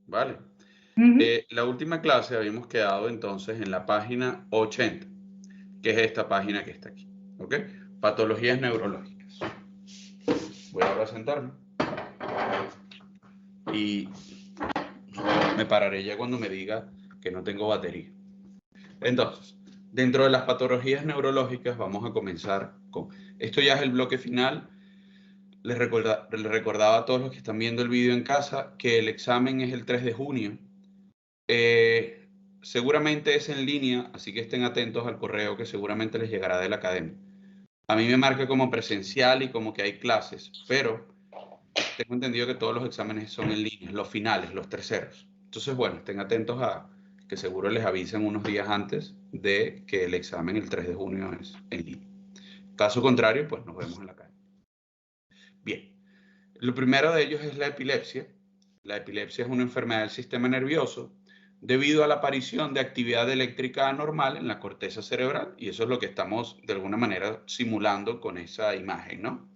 Vale. Ujú. La última clase habíamos quedado entonces en la página 80, que es esta página que está aquí. ¿Ok? Patologías neurológicas. Voy ahora a sentarme y me pararé ya cuando me diga que no tengo batería. Entonces, dentro de las patologías neurológicas vamos a comenzar con... Esto ya es el bloque final. Les recordaba a todos los que están viendo el vídeo en casa que el examen es el 3 de junio. Seguramente es en línea, así que estén atentos al correo que seguramente les llegará de la academia. A mí me marca como presencial y como que hay clases, pero tengo entendido que todos los exámenes son en línea, los finales, los terceros. Entonces, bueno, estén atentos a que seguro les avisen unos días antes de que el examen el 3 de junio es en línea. Caso contrario, pues nos vemos en la calle. Bien, lo primero de ellos es la epilepsia. La epilepsia es una enfermedad del sistema nervioso debido a la aparición de actividad eléctrica anormal en la corteza cerebral, y eso es lo que estamos de alguna manera simulando con esa imagen, ¿no?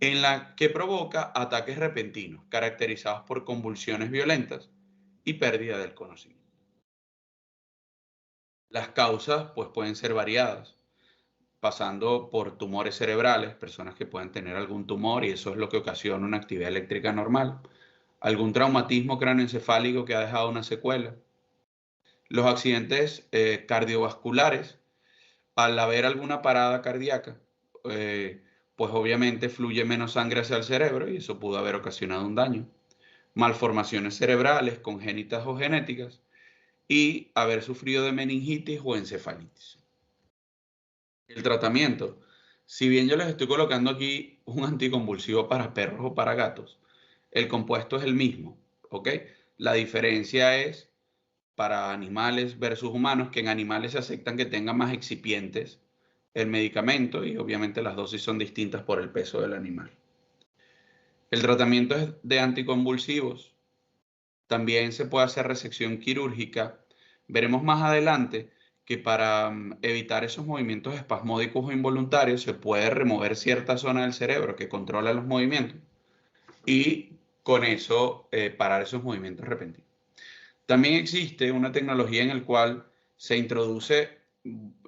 En la que provoca ataques repentinos, caracterizados por convulsiones violentas y pérdida del conocimiento. Las causas, pues, pueden ser variadas, pasando por tumores cerebrales, personas que pueden tener algún tumor y eso es lo que ocasiona una actividad eléctrica normal, algún traumatismo cráneoencefálico que ha dejado una secuela, los accidentes cardiovasculares, al haber alguna parada cardíaca, pues obviamente fluye menos sangre hacia el cerebro y eso pudo haber ocasionado un daño, malformaciones cerebrales, congénitas o genéticas, y haber sufrido de meningitis o encefalitis. El tratamiento, si bien yo les estoy colocando aquí un anticonvulsivo para perros o para gatos, el compuesto es el mismo, ¿ok? La diferencia es para animales versus humanos, que en animales se aceptan que tengan más excipientes el medicamento y obviamente las dosis son distintas por el peso del animal. El tratamiento es de anticonvulsivos. También se puede hacer resección quirúrgica. Veremos más adelante que para evitar esos movimientos espasmódicos o involuntarios se puede remover cierta zona del cerebro que controla los movimientos y con eso parar esos movimientos repentinos. También existe una tecnología en la cual se introduce,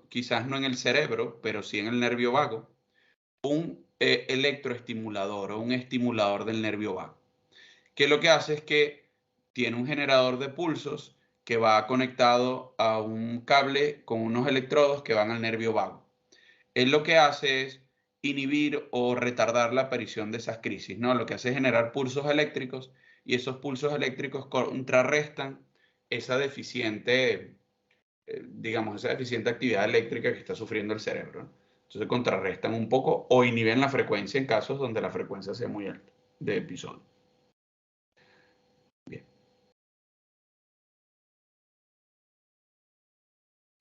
quizás no en el cerebro, pero sí en el nervio vago, un electroestimulador o un estimulador del nervio vago, que lo que hace es que tiene un generador de pulsos que va conectado a un cable con unos electrodos que van al nervio vago. Él lo que hace es inhibir o retardar la aparición de esas crisis, ¿no? Lo que hace es generar pulsos eléctricos y esos pulsos eléctricos contrarrestan esa deficiente, digamos, esa deficiente actividad eléctrica que está sufriendo el cerebro, ¿no? Entonces contrarrestan un poco o inhiben la frecuencia en casos donde la frecuencia sea muy alta de episodio. Bien.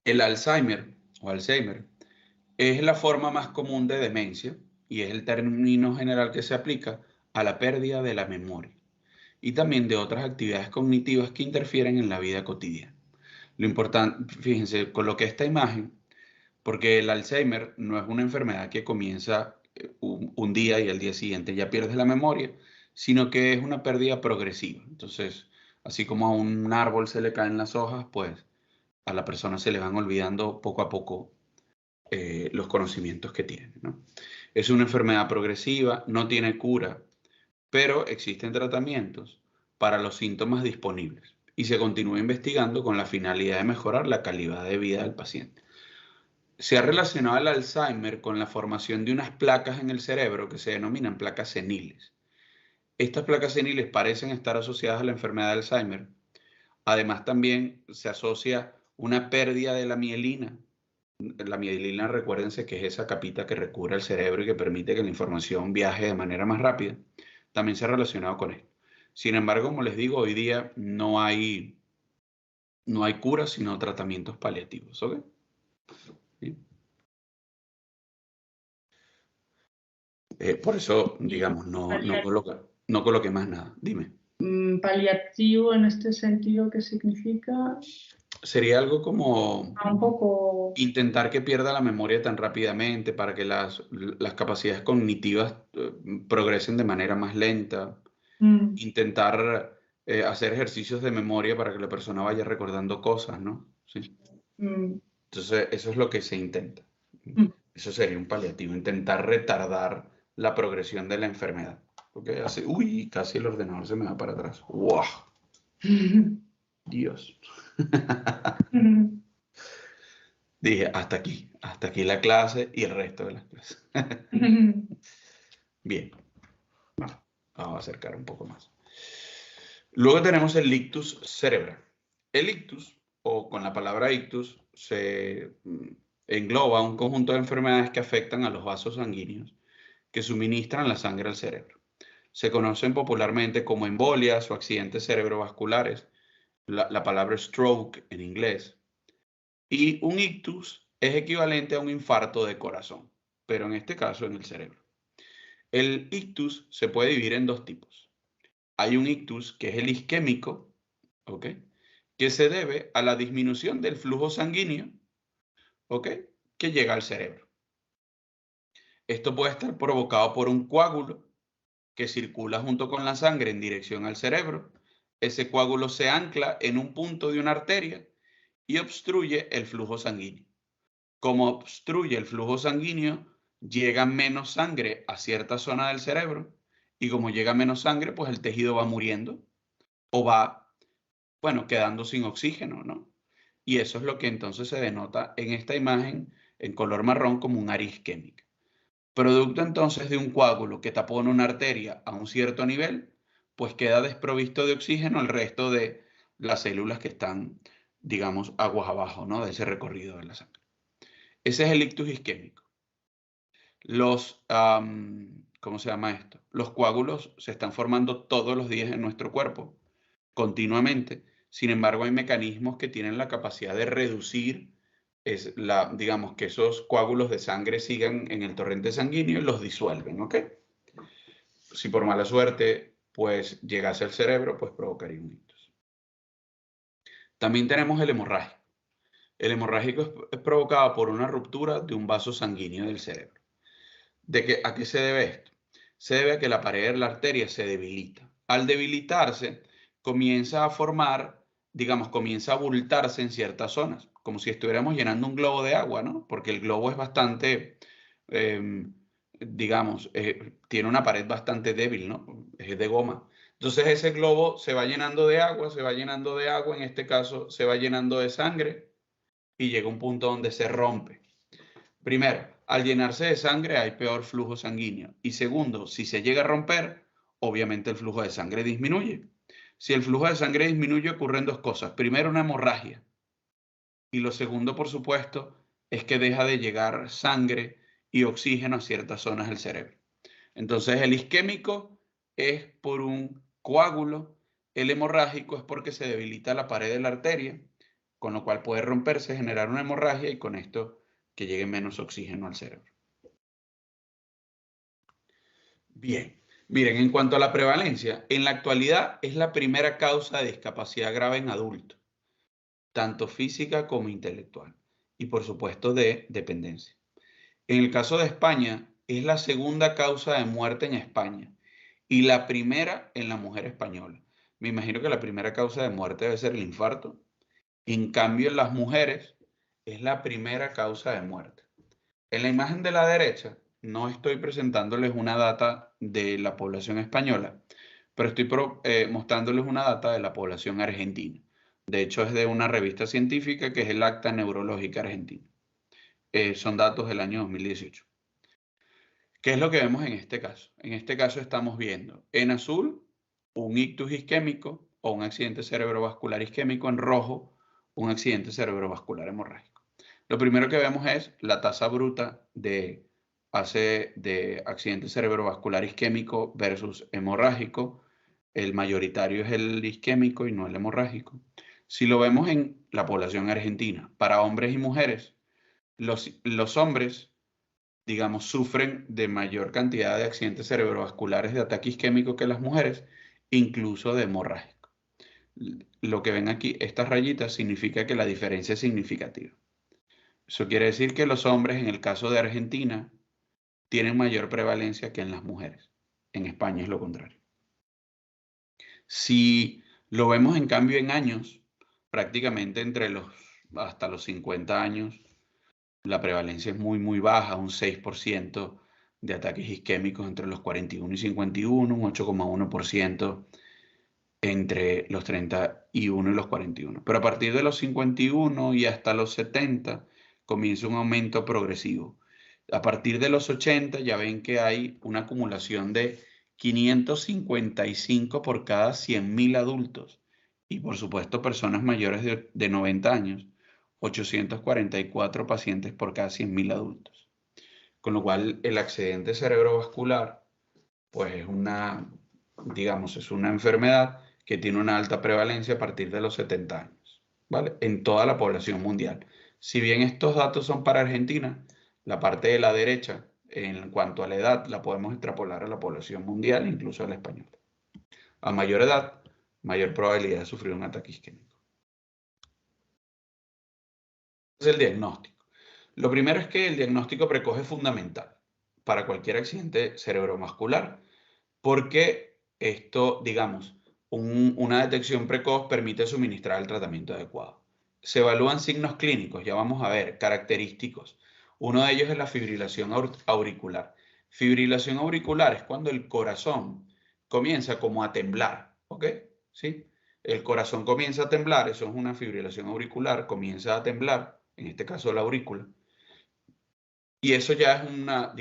El Alzheimer o Alzheimer es la forma más común de demencia y es el término general que se aplica a la pérdida de la memoria y también de otras actividades cognitivas que interfieren en la vida cotidiana. Lo importante, fíjense, coloqué esta imagen porque el Alzheimer no es una enfermedad que comienza un día y al día siguiente ya pierdes la memoria, sino que es una pérdida progresiva. Entonces, así como a un árbol se le caen las hojas, pues a la persona se le van olvidando poco a poco los conocimientos que tiene, ¿no? Es una enfermedad progresiva, no tiene cura, pero existen tratamientos para los síntomas disponibles y se continúa investigando con la finalidad de mejorar la calidad de vida del paciente. Se ha relacionado el Alzheimer con la formación de unas placas en el cerebro que se denominan placas seniles. Estas placas seniles parecen estar asociadas a la enfermedad de Alzheimer. Además, también se asocia una pérdida de la mielina. La mielina, recuérdense que es esa capita que recubre el cerebro y que permite que la información viaje de manera más rápida. También se ha relacionado con esto. Sin embargo, como les digo, hoy día no hay cura, sino tratamientos paliativos. ¿Ok? ¿Sí? Por eso, digamos, no coloqué más nada. Dime. Paliativo en este sentido, ¿qué significa? Sería algo como Un poco... intentar que pierda la memoria tan rápidamente para que las capacidades cognitivas progresen de manera más lenta. Mm, Intentar hacer ejercicios de memoria para que la persona vaya recordando cosas, ¿no? Sí. mm, Entonces, eso es lo que se intenta. mm. Eso sería un paliativo, intentar retardar la progresión de la enfermedad. Porque así, uy, casi el ordenador se me va para atrás. ¡Wow! Dios. Dije, hasta aquí la clase y el resto de las clases. Bien, vamos a acercar un poco más. Luego tenemos el ictus cerebral. El ictus, o con la palabra ictus, se engloba un conjunto de enfermedades que afectan a los vasos sanguíneos que suministran la sangre al cerebro. Se conocen popularmente como embolias o accidentes cerebrovasculares, la palabra stroke en inglés. Y un ictus es equivalente a un infarto de corazón, pero en este caso en el cerebro. El ictus se puede dividir en dos tipos. Hay un ictus que es el isquémico, ¿ok? Que se debe a la disminución del flujo sanguíneo, ¿ok? Que llega al cerebro. Esto puede estar provocado por un coágulo que circula junto con la sangre en dirección al cerebro. Ese coágulo se ancla en un punto de una arteria y obstruye el flujo sanguíneo. Como obstruye el flujo sanguíneo, llega menos sangre a cierta zona del cerebro y como llega menos sangre, pues el tejido va muriendo o va, bueno, quedando sin oxígeno, ¿no? Y eso es lo que entonces se denota en esta imagen en color marrón como un área isquémica. Producto entonces de un coágulo que tapona una arteria a un cierto nivel, pues queda desprovisto de oxígeno el resto de las células que están, digamos, aguas abajo, ¿no? De ese recorrido de la sangre. Ese es el ictus isquémico. ¿Cómo se llama esto? Los coágulos se están formando todos los días en nuestro cuerpo, continuamente. Sin embargo, hay mecanismos que tienen la capacidad de reducir, digamos, que esos coágulos de sangre sigan en el torrente sanguíneo y los disuelven, ¿ok? Si por mala suerte, pues llegase al cerebro, pues provocaría un ictus. También tenemos el hemorrágico. El hemorrágico es provocado por una ruptura de un vaso sanguíneo del cerebro. ¿A qué se debe esto? Se debe a que la pared de la arteria se debilita. Al debilitarse, comienza a formar, digamos, comienza a abultarse en ciertas zonas, como si estuviéramos llenando un globo de agua, ¿no? Porque el globo es bastante, digamos, tiene una pared bastante débil, ¿no? Es de goma. Entonces ese globo se va llenando de agua, se va llenando de agua, en este caso se va llenando de sangre y llega un punto donde se rompe. Primero, al llenarse de sangre hay peor flujo sanguíneo. Y segundo, si se llega a romper, obviamente el flujo de sangre disminuye. Si el flujo de sangre disminuye, ocurren dos cosas. Primero, una hemorragia. Y lo segundo, por supuesto, es que deja de llegar sangre y oxígeno a ciertas zonas del cerebro. Entonces, el isquémico es por un coágulo, el hemorrágico es porque se debilita la pared de la arteria, con lo cual puede romperse, generar una hemorragia y con esto que llegue menos oxígeno al cerebro. Bien, miren, en cuanto a la prevalencia, en la actualidad es la primera causa de discapacidad grave en adultos, tanto física como intelectual, y por supuesto de dependencia. En el caso de España, es la segunda causa de muerte en España y la primera en la mujer española. Me imagino que la primera causa de muerte debe ser el infarto. En cambio, en las mujeres es la primera causa de muerte. En la imagen de la derecha no estoy presentándoles una data de la población española, pero estoy mostrándoles una data de la población argentina. De hecho, es de una revista científica que es el Acta Neurológica Argentina. Son datos del año 2018. ¿Qué es lo que vemos en este caso? En este caso estamos viendo en azul un ictus isquémico o un accidente cerebrovascular isquémico, en rojo un accidente cerebrovascular hemorrágico. Lo primero que vemos es la tasa bruta de accidente cerebrovascular isquémico versus hemorrágico. El mayoritario es el isquémico y no el hemorrágico. Si lo vemos en la población argentina, para hombres y mujeres, los hombres, digamos, sufren de mayor cantidad de accidentes cerebrovasculares de ataque isquémico que las mujeres incluso de hemorrágico. Lo que ven aquí, estas rayitas, significa que la diferencia es significativa. Eso quiere decir que los hombres, en el caso de Argentina, tienen mayor prevalencia que en las mujeres. En España es lo contrario. Si lo vemos en cambio en años, prácticamente hasta los 50 años, la prevalencia es muy baja, un 6% de ataques isquémicos entre los 41 y 51, un 8,1% entre los 31 y los 41. Pero a partir de los 51 y hasta los 70 comienza un aumento progresivo. A partir de los 80 ya ven que hay una acumulación de 555 por cada 100.000 adultos. Y por supuesto personas mayores de 90 años, 844 pacientes por cada 100.000 adultos. Con lo cual el accidente cerebrovascular pues es una enfermedad que tiene una alta prevalencia a partir de los 70 años, ¿vale? En toda la población mundial. Si bien estos datos son para Argentina, la parte de la derecha, en cuanto a la edad, la podemos extrapolar a la población mundial, incluso a la española. A mayor edad, mayor probabilidad de sufrir un ataque isquémico. Es el diagnóstico. Lo primero es que el diagnóstico precoz es fundamental para cualquier accidente cerebrovascular, porque esto, digamos, una detección precoz permite suministrar el tratamiento adecuado. Se evalúan signos clínicos, ya vamos a ver, característicos. Uno de ellos es la fibrilación auricular. Fibrilación auricular es cuando el corazón comienza como a temblar, ¿ok? ¿Sí? El corazón comienza a temblar, eso es una fibrilación auricular, comienza a temblar, en este caso la aurícula. Y eso ya es una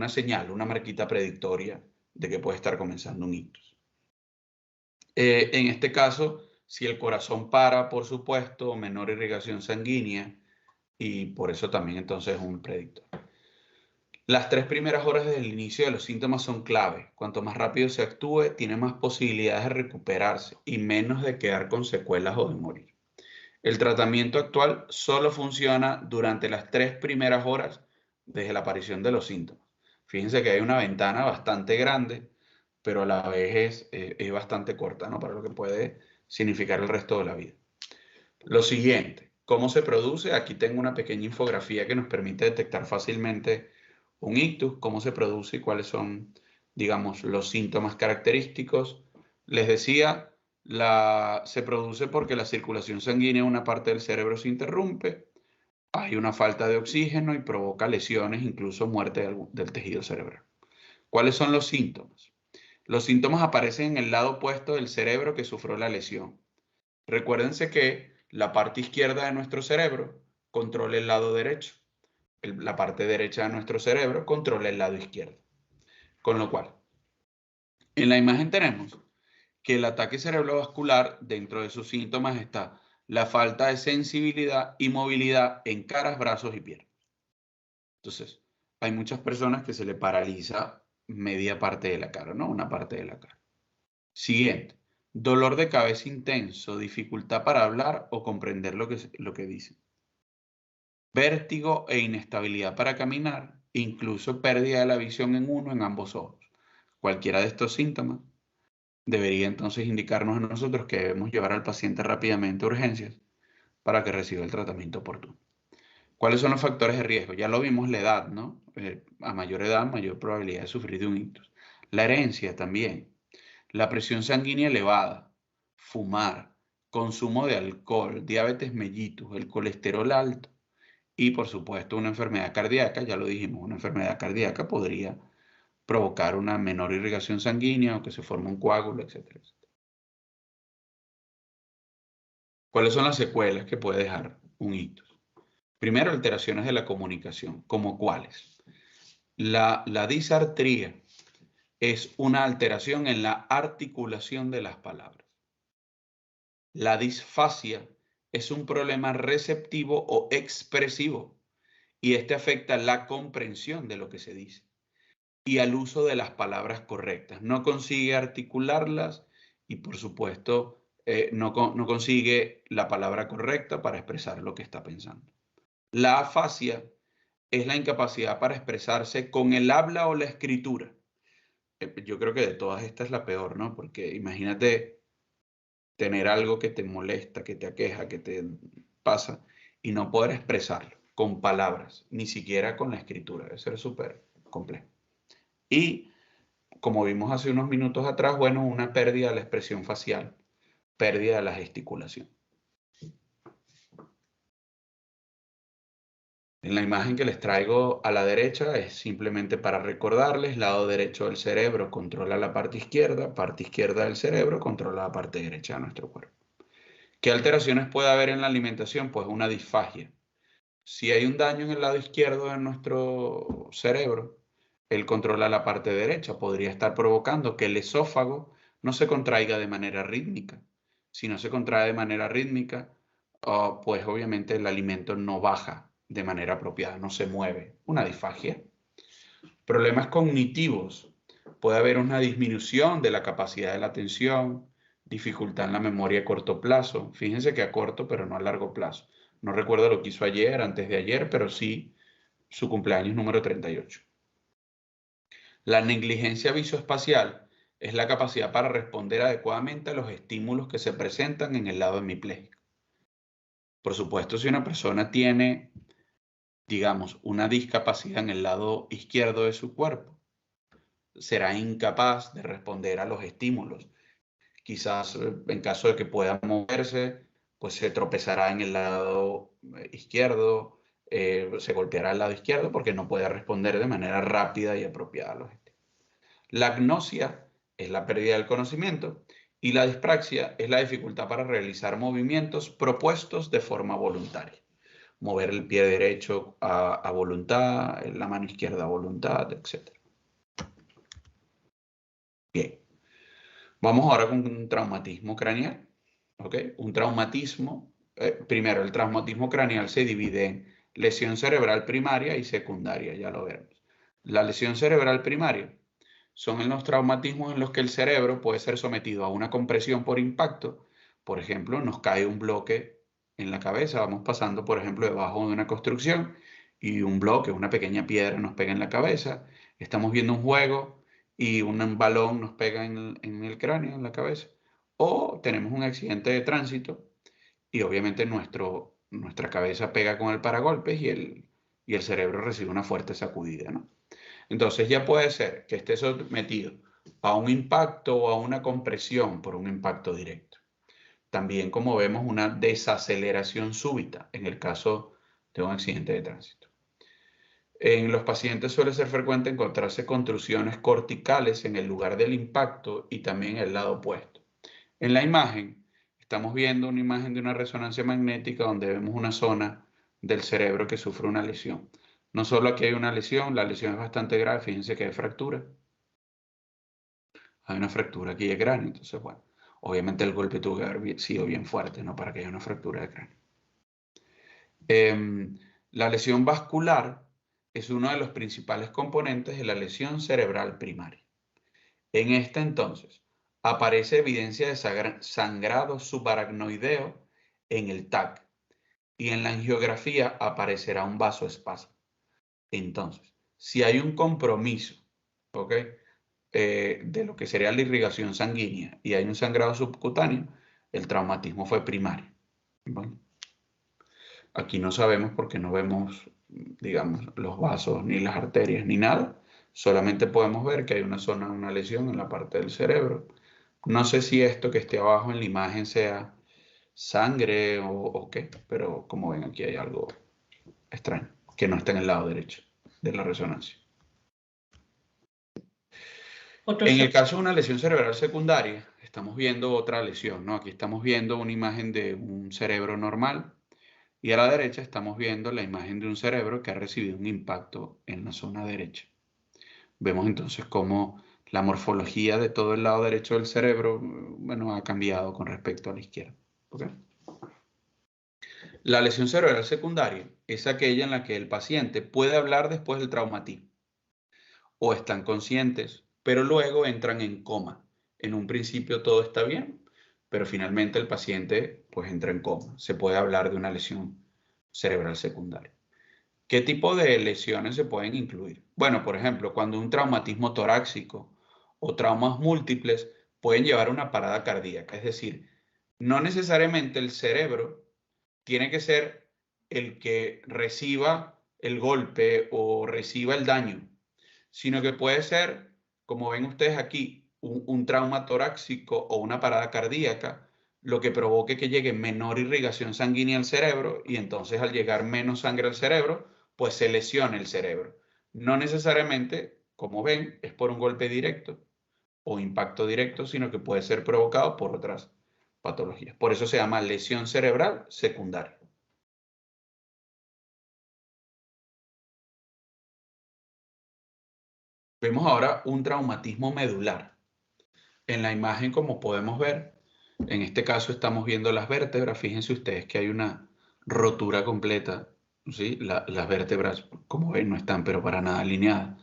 señal, una marquita predictoria de que puede estar comenzando un ictus. En este caso, si el corazón para, por supuesto, menor irrigación sanguínea, y por eso también entonces es un predictor. Las 3 primeras horas desde el inicio de los síntomas son clave. Cuanto más rápido se actúe, tiene más posibilidades de recuperarse y menos de quedar con secuelas o de morir. El tratamiento actual solo funciona durante las 3 primeras horas desde la aparición de los síntomas. Fíjense que hay una ventana bastante grande, pero a la vez es bastante corta, ¿no? Para lo que puede significar el resto de la vida. Lo siguiente, ¿cómo se produce? Aquí tengo una pequeña infografía que nos permite detectar fácilmente un ictus, cómo se produce y cuáles son, digamos, los síntomas característicos. Les decía, se produce porque la circulación sanguínea en una parte del cerebro se interrumpe, hay una falta de oxígeno y provoca lesiones, incluso muerte del tejido cerebral. ¿Cuáles son los síntomas? Los síntomas aparecen en el lado opuesto del cerebro que sufrió la lesión. Recuérdense que la parte izquierda de nuestro cerebro controla el lado derecho. La parte derecha de nuestro cerebro controla el lado izquierdo. Con lo cual, en la imagen tenemos que el ataque cerebrovascular, dentro de sus síntomas está la falta de sensibilidad y movilidad en caras, brazos y piernas. Entonces, hay muchas personas que se le paraliza media parte de la cara, ¿no? Una parte de la cara. Siguiente, dolor de cabeza intenso, dificultad para hablar o comprender lo que dicen. Vértigo e inestabilidad para caminar, incluso pérdida de la visión en ambos ojos. Cualquiera de estos síntomas debería entonces indicarnos a nosotros que debemos llevar al paciente rápidamente a urgencias para que reciba el tratamiento oportuno. ¿Cuáles son los factores de riesgo? Ya lo vimos, la edad, ¿no? A mayor edad, mayor probabilidad de sufrir de un ictus. La herencia también. La presión sanguínea elevada, fumar, consumo de alcohol, diabetes mellitus, el colesterol alto y, por supuesto, una enfermedad cardíaca. Ya lo dijimos, una enfermedad cardíaca podría provocar una menor irrigación sanguínea o que se forme un coágulo, etcétera, etcétera. ¿Cuáles son las secuelas que puede dejar un ictus? Primero, alteraciones de la comunicación. ¿Cómo cuáles? La disartría es una alteración en la articulación de las palabras. La disfasia es un problema receptivo o expresivo y este afecta la comprensión de lo que se dice y al uso de las palabras correctas. No consigue articularlas y, por supuesto, no consigue la palabra correcta para expresar lo que está pensando. La afasia es la incapacidad para expresarse con el habla o la escritura. yo creo que de todas estas es la peor, ¿no? Porque imagínate tener algo que te molesta, que te aqueja, que te pasa y no poder expresarlo con palabras, ni siquiera con la escritura. Debe ser súper complejo. Y como vimos hace unos minutos atrás, bueno, una pérdida de la expresión facial, pérdida de la gesticulación. En la imagen que les traigo a la derecha es simplemente para recordarles, lado derecho del cerebro controla la parte izquierda del cerebro controla la parte derecha de nuestro cuerpo. ¿Qué alteraciones puede haber en la alimentación? Pues una disfagia. Si hay un daño en el lado izquierdo de nuestro cerebro, él controla la parte derecha, podría estar provocando que el esófago no se contraiga de manera rítmica. Si no se contrae de manera rítmica, pues obviamente el alimento no baja de manera apropiada, no se mueve. Una disfagia. Problemas cognitivos. Puede haber una disminución de la capacidad de la atención, dificultad en la memoria a corto plazo. Fíjense que a corto, pero no a largo plazo. No recuerdo lo que hizo ayer, antes de ayer, pero sí su cumpleaños número 38. La negligencia visoespacial es la capacidad para responder adecuadamente a los estímulos que se presentan en el lado hemipléjico. Por supuesto, si una persona tiene, digamos, una discapacidad en el lado izquierdo de su cuerpo, será incapaz de responder a los estímulos. Quizás en caso de que pueda moverse, pues se tropezará en el lado izquierdo, se golpeará el lado izquierdo porque no puede responder de manera rápida y apropiada a los estímulos. La agnosia es la pérdida del conocimiento y la dispraxia es la dificultad para realizar movimientos propuestos de forma voluntaria. Mover el pie derecho a voluntad, la mano izquierda a voluntad, etc. Bien. Vamos ahora con un traumatismo craneal. ¿Ok? Un traumatismo, primero, el traumatismo craneal se divide en lesión cerebral primaria y secundaria, ya lo veremos. La lesión cerebral primaria son los traumatismos en los que el cerebro puede ser sometido a una compresión por impacto. Por ejemplo, nos cae un bloque en la cabeza, vamos pasando, por ejemplo, debajo de una construcción y un bloque, una pequeña piedra nos pega en la cabeza. Estamos viendo un juego y un balón nos pega en el cráneo, en la cabeza. O tenemos un accidente de tránsito y obviamente nuestra cabeza pega con el paragolpes y el cerebro recibe una fuerte sacudida, ¿no? Entonces ya puede ser que esté sometido a un impacto o a una compresión por un impacto directo. También, como vemos, una desaceleración súbita en el caso de un accidente de tránsito. En los pacientes suele ser frecuente encontrarse contusiones corticales en el lugar del impacto y también en el lado opuesto. En la imagen, estamos viendo una imagen de una resonancia magnética donde vemos una zona del cerebro que sufre una lesión. No solo aquí hay una lesión, la lesión es bastante grave, fíjense que hay fractura. Hay una fractura aquí de cráneo, entonces bueno, obviamente el golpe tuvo que haber sido bien fuerte, ¿no? Para que haya una fractura de cráneo. La lesión vascular es uno de los principales componentes de la lesión cerebral primaria. En esta entonces aparece evidencia de sangrado subaracnoideo en el TAC y en la angiografía aparecerá un vasoespasmo. Entonces, si hay un compromiso, ¿ok? De lo que sería la irrigación sanguínea y hay un sangrado subcutáneo, el traumatismo fue primario. ¿Vale? Aquí no sabemos porque no vemos, digamos, los vasos ni las arterias ni nada. Solamente podemos ver que hay una lesión en la parte del cerebro. No sé si esto que esté abajo en la imagen sea sangre o qué, pero como ven aquí hay algo extraño que no está en el lado derecho de la resonancia. En el caso de una lesión cerebral secundaria, estamos viendo otra lesión, ¿no? Aquí estamos viendo una imagen de un cerebro normal y a la derecha estamos viendo la imagen de un cerebro que ha recibido un impacto en la zona derecha. Vemos entonces cómo la morfología de todo el lado derecho del cerebro, bueno, ha cambiado con respecto a la izquierda. ¿Okay? La lesión cerebral secundaria es aquella en la que el paciente puede hablar después del traumatismo o están conscientes, pero luego entran en coma. En un principio todo está bien, pero finalmente el paciente pues entra en coma. Se puede hablar de una lesión cerebral secundaria. ¿Qué tipo de lesiones se pueden incluir? Bueno, por ejemplo, cuando un traumatismo torácico o traumas múltiples pueden llevar a una parada cardíaca. Es decir, no necesariamente el cerebro tiene que ser el que reciba el golpe o reciba el daño, sino que puede ser, como ven ustedes aquí, un trauma torácico o una parada cardíaca, lo que provoque que llegue menor irrigación sanguínea al cerebro y entonces al llegar menos sangre al cerebro, pues se lesione el cerebro. No necesariamente, como ven, es por un golpe directo o impacto directo, sino que puede ser provocado por otras patologías. Por eso se llama lesión cerebral secundaria. Vemos ahora un traumatismo medular. En la imagen, como podemos ver, en este caso estamos viendo las vértebras. Fíjense ustedes que hay una rotura completa, ¿sí? Las vértebras, como ven, no están pero para nada alineadas.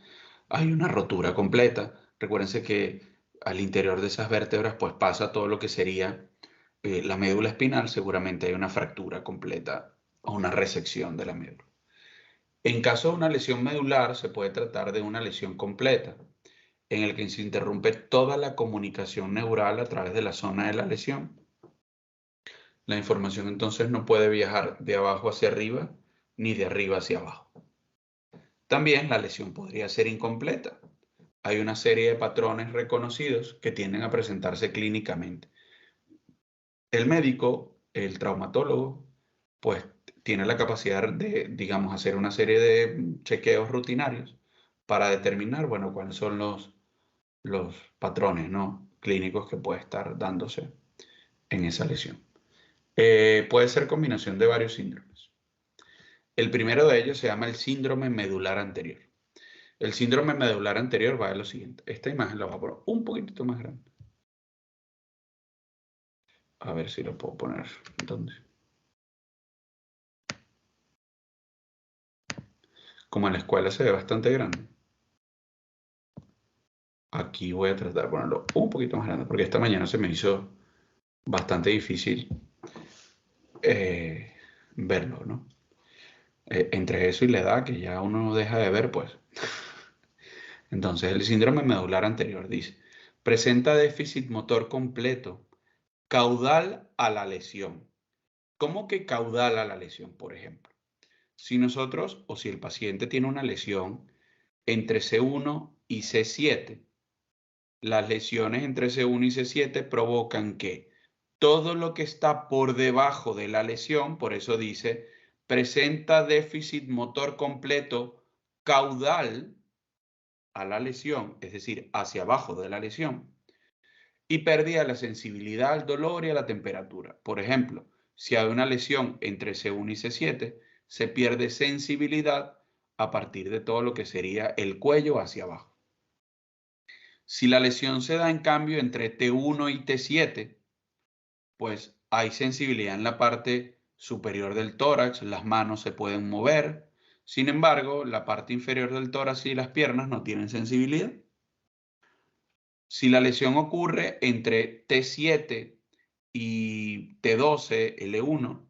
Hay una rotura completa. Recuérdense que al interior de esas vértebras pues pasa todo lo que sería la médula espinal. Seguramente hay una fractura completa o una resección de la médula. En caso de una lesión medular se puede tratar de una lesión completa, en el que se interrumpe toda la comunicación neural a través de la zona de la lesión. La información entonces no puede viajar de abajo hacia arriba ni de arriba hacia abajo. También la lesión podría ser incompleta. Hay una serie de patrones reconocidos que tienden a presentarse clínicamente. El médico, el traumatólogo, pues tiene la capacidad de, digamos, hacer una serie de chequeos rutinarios para determinar, bueno, cuáles son los patrones, ¿no?, clínicos que puede estar dándose en esa lesión. Puede ser combinación de varios síndromes. El primero de ellos se llama el síndrome medular anterior. El síndrome medular anterior va de lo siguiente. Esta imagen la voy a poner un poquitito más grande. A ver si lo puedo poner. ¿Dónde? Como en la escuela se ve bastante grande. Aquí voy a tratar de ponerlo un poquito más grande porque esta mañana se me hizo bastante difícil verlo, ¿no? Entre eso y la edad que ya uno deja de ver, pues. Entonces, el síndrome medular anterior dice, presenta déficit motor completo, caudal a la lesión. ¿Cómo que caudal a la lesión, por ejemplo? Si nosotros o si el paciente tiene una lesión entre C1 y C7, las lesiones entre C1 y C7 provocan que todo lo que está por debajo de la lesión, por eso dice, presenta déficit motor completo caudal a la lesión, es decir, hacia abajo de la lesión, y pérdida de la sensibilidad al dolor y a la temperatura. Por ejemplo, si hay una lesión entre C1 y C7, se pierde sensibilidad a partir de todo lo que sería el cuello hacia abajo. Si la lesión se da en cambio entre T1 y T7, pues hay sensibilidad en la parte superior del tórax, las manos se pueden mover. Sin embargo, la parte inferior del tórax y las piernas no tienen sensibilidad. Si la lesión ocurre entre T7 y T12, L1,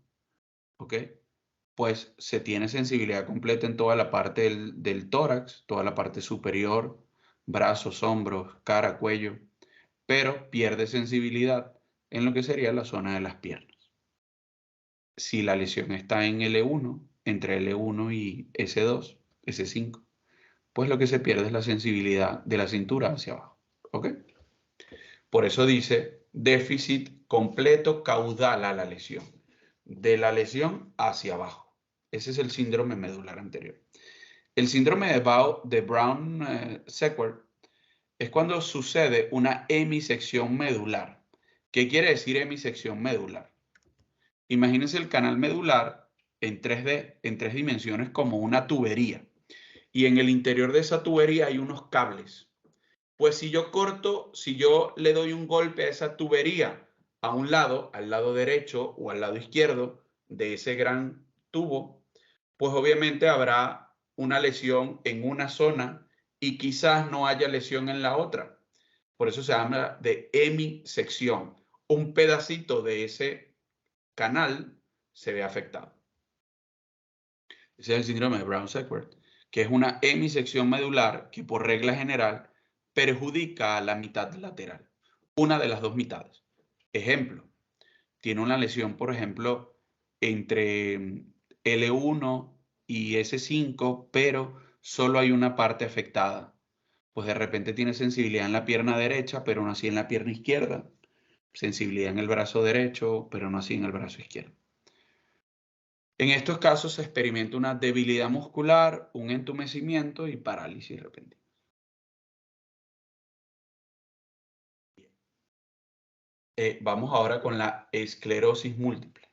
¿ok?, pues se tiene sensibilidad completa en toda la parte del tórax, toda la parte superior, brazos, hombros, cara, cuello, pero pierde sensibilidad en lo que sería la zona de las piernas. Si la lesión está en L1, entre L1 y S2, S5, pues lo que se pierde es la sensibilidad de la cintura hacia abajo, ¿ok? Por eso dice déficit completo caudal a la lesión, de la lesión hacia abajo. Ese es el síndrome medular anterior. El síndrome de Brown-Séquard es cuando sucede una hemisección medular. ¿Qué quiere decir hemisección medular? Imagínense el canal medular en 3D, en 3 dimensiones, como una tubería. Y en el interior de esa tubería hay unos cables. Pues si yo le doy un golpe a esa tubería a un lado, al lado derecho o al lado izquierdo de ese gran tubo, pues obviamente habrá una lesión en una zona y quizás no haya lesión en la otra. Por eso se habla de hemisección. Un pedacito de ese canal se ve afectado. Ese es el síndrome de Brown-Séquard, que es una hemisección medular que por regla general perjudica a la mitad lateral, una de las dos mitades. Ejemplo, tiene una lesión, por ejemplo, entre L1 y S5, pero solo hay una parte afectada. Pues de repente tiene sensibilidad en la pierna derecha, pero no así en la pierna izquierda. Sensibilidad en el brazo derecho, pero no así en el brazo izquierdo. En estos casos se experimenta una debilidad muscular, un entumecimiento y parálisis repentina. Vamos ahora con la esclerosis múltiple.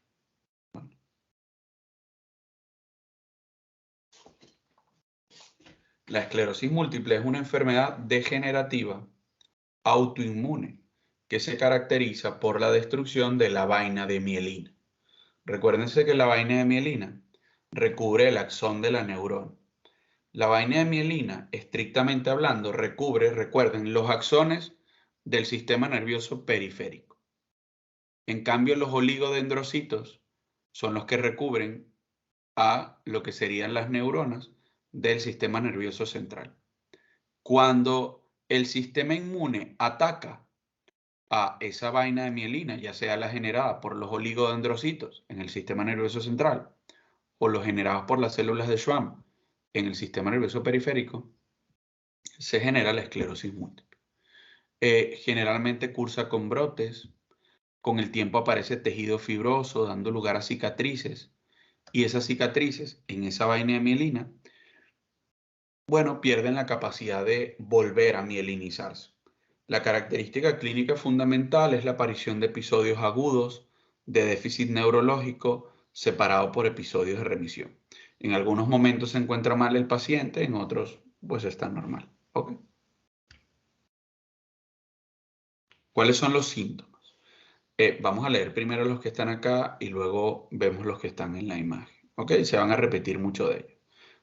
La esclerosis múltiple es una enfermedad degenerativa autoinmune que se caracteriza por la destrucción de la vaina de mielina. Recuérdense que la vaina de mielina recubre el axón de la neurona. La vaina de mielina, estrictamente hablando, recuerden, los axones del sistema nervioso periférico. En cambio, los oligodendrocitos son los que recubren a lo que serían las neuronas del sistema nervioso central. Cuando el sistema inmune ataca a esa vaina de mielina, ya sea la generada por los oligodendrocitos en el sistema nervioso central o los generados por las células de Schwann en el sistema nervioso periférico, se genera la esclerosis múltiple. Generalmente cursa con brotes, con el tiempo aparece tejido fibroso dando lugar a cicatrices, y esas cicatrices en esa vaina de mielina, bueno, pierden la capacidad de volver a mielinizarse. La característica clínica fundamental es la aparición de episodios agudos de déficit neurológico separado por episodios de remisión. En algunos momentos se encuentra mal el paciente, en otros pues está normal. ¿Okay? ¿Cuáles son los síntomas? Vamos a leer primero los que están acá y luego vemos los que están en la imagen. ¿Ok? Se van a repetir mucho de ellos.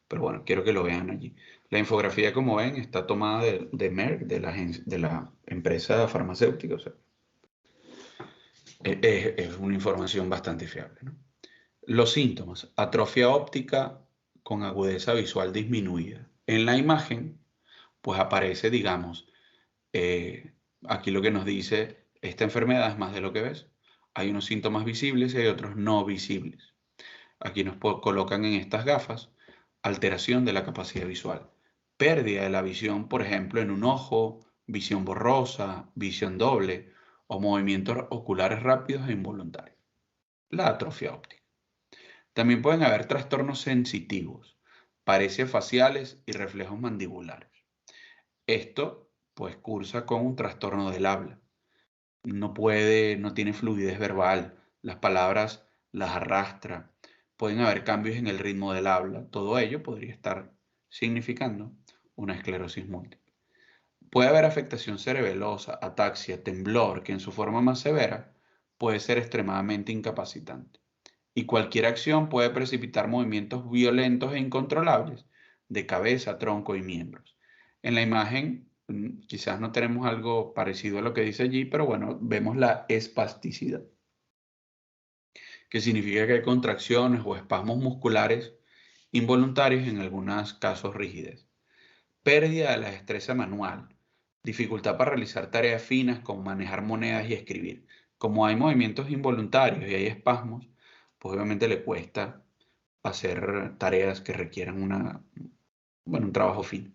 Pero bueno, quiero que lo vean allí. La infografía, como ven, está tomada de Merck, de la empresa farmacéutica. O sea, es una información bastante fiable, ¿no? Los síntomas: atrofia óptica con agudeza visual disminuida. En la imagen, pues aparece, digamos, aquí lo que nos dice, esta enfermedad es más de lo que ves. Hay unos síntomas visibles y hay otros no visibles. Aquí nos colocan en estas gafas alteración de la capacidad visual, pérdida de la visión, por ejemplo, en un ojo, visión borrosa, visión doble o movimientos oculares rápidos e involuntarios. La atrofia óptica. También pueden haber trastornos sensitivos, parecias faciales y reflejos mandibulares. Esto, pues, cursa con un trastorno del habla. No tiene fluidez verbal, las palabras las arrastra, pueden haber cambios en el ritmo del habla. Todo ello podría estar significando una esclerosis múltiple. Puede haber afectación cerebelosa, ataxia, temblor, que en su forma más severa puede ser extremadamente incapacitante. Y cualquier acción puede precipitar movimientos violentos e incontrolables de cabeza, tronco y miembros. En la imagen quizás no tenemos algo parecido a lo que dice allí, pero bueno, vemos la espasticidad, que significa que hay contracciones o espasmos musculares involuntarios, en algunos casos rigidez. Pérdida de la destreza manual, dificultad para realizar tareas finas como manejar monedas y escribir. Como hay movimientos involuntarios y hay espasmos, pues obviamente le cuesta hacer tareas que requieran un trabajo fino.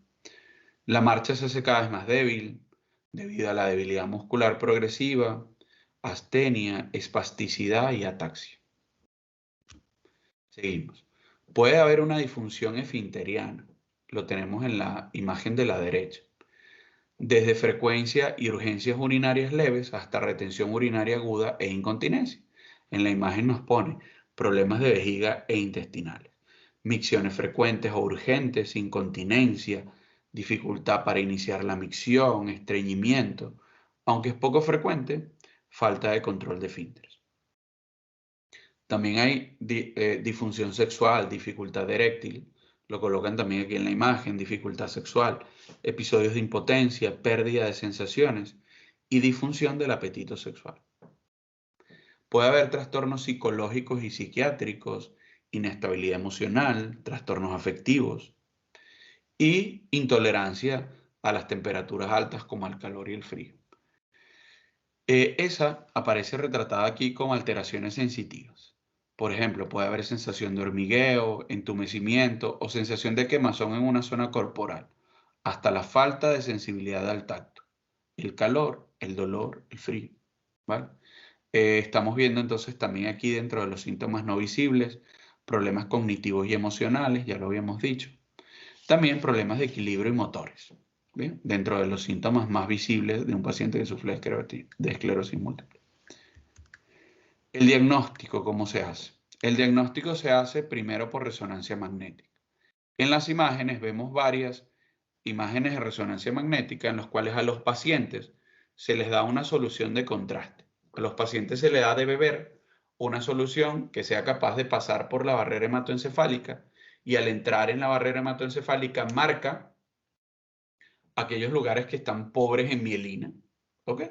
La marcha se hace cada vez más débil debido a la debilidad muscular progresiva, astenia, espasticidad y ataxia. Seguimos. Puede haber una disfunción esfinteriana. Lo tenemos en la imagen de la derecha. Desde frecuencia y urgencias urinarias leves hasta retención urinaria aguda e incontinencia. En la imagen nos pone problemas de vejiga e intestinales, micciones frecuentes o urgentes, incontinencia, dificultad para iniciar la micción, estreñimiento, aunque es poco frecuente, falta de control de esfínteres. También hay disfunción sexual, dificultad eréctil, lo colocan también aquí en la imagen, dificultad sexual, episodios de impotencia, pérdida de sensaciones y disfunción del apetito sexual. Puede haber trastornos psicológicos y psiquiátricos, inestabilidad emocional, trastornos afectivos y intolerancia a las temperaturas altas como al calor y el frío. Esa aparece retratada aquí como alteraciones sensitivas. Por ejemplo, puede haber sensación de hormigueo, entumecimiento o sensación de quemazón en una zona corporal, hasta la falta de sensibilidad al tacto, el calor, el dolor, el frío, ¿vale? Estamos viendo entonces también aquí dentro de los síntomas no visibles, problemas cognitivos y emocionales, ya lo habíamos dicho. También problemas de equilibrio y motores, ¿bien? Dentro de los síntomas más visibles de un paciente que sufre de esclerosis múltiple. El diagnóstico, ¿cómo se hace? El diagnóstico se hace primero por resonancia magnética. En las imágenes vemos varias imágenes de resonancia magnética en las cuales a los pacientes se les da una solución de contraste. A los pacientes se les da de beber una solución que sea capaz de pasar por la barrera hematoencefálica y al entrar en la barrera hematoencefálica marca aquellos lugares que están pobres en mielina. ¿Ok?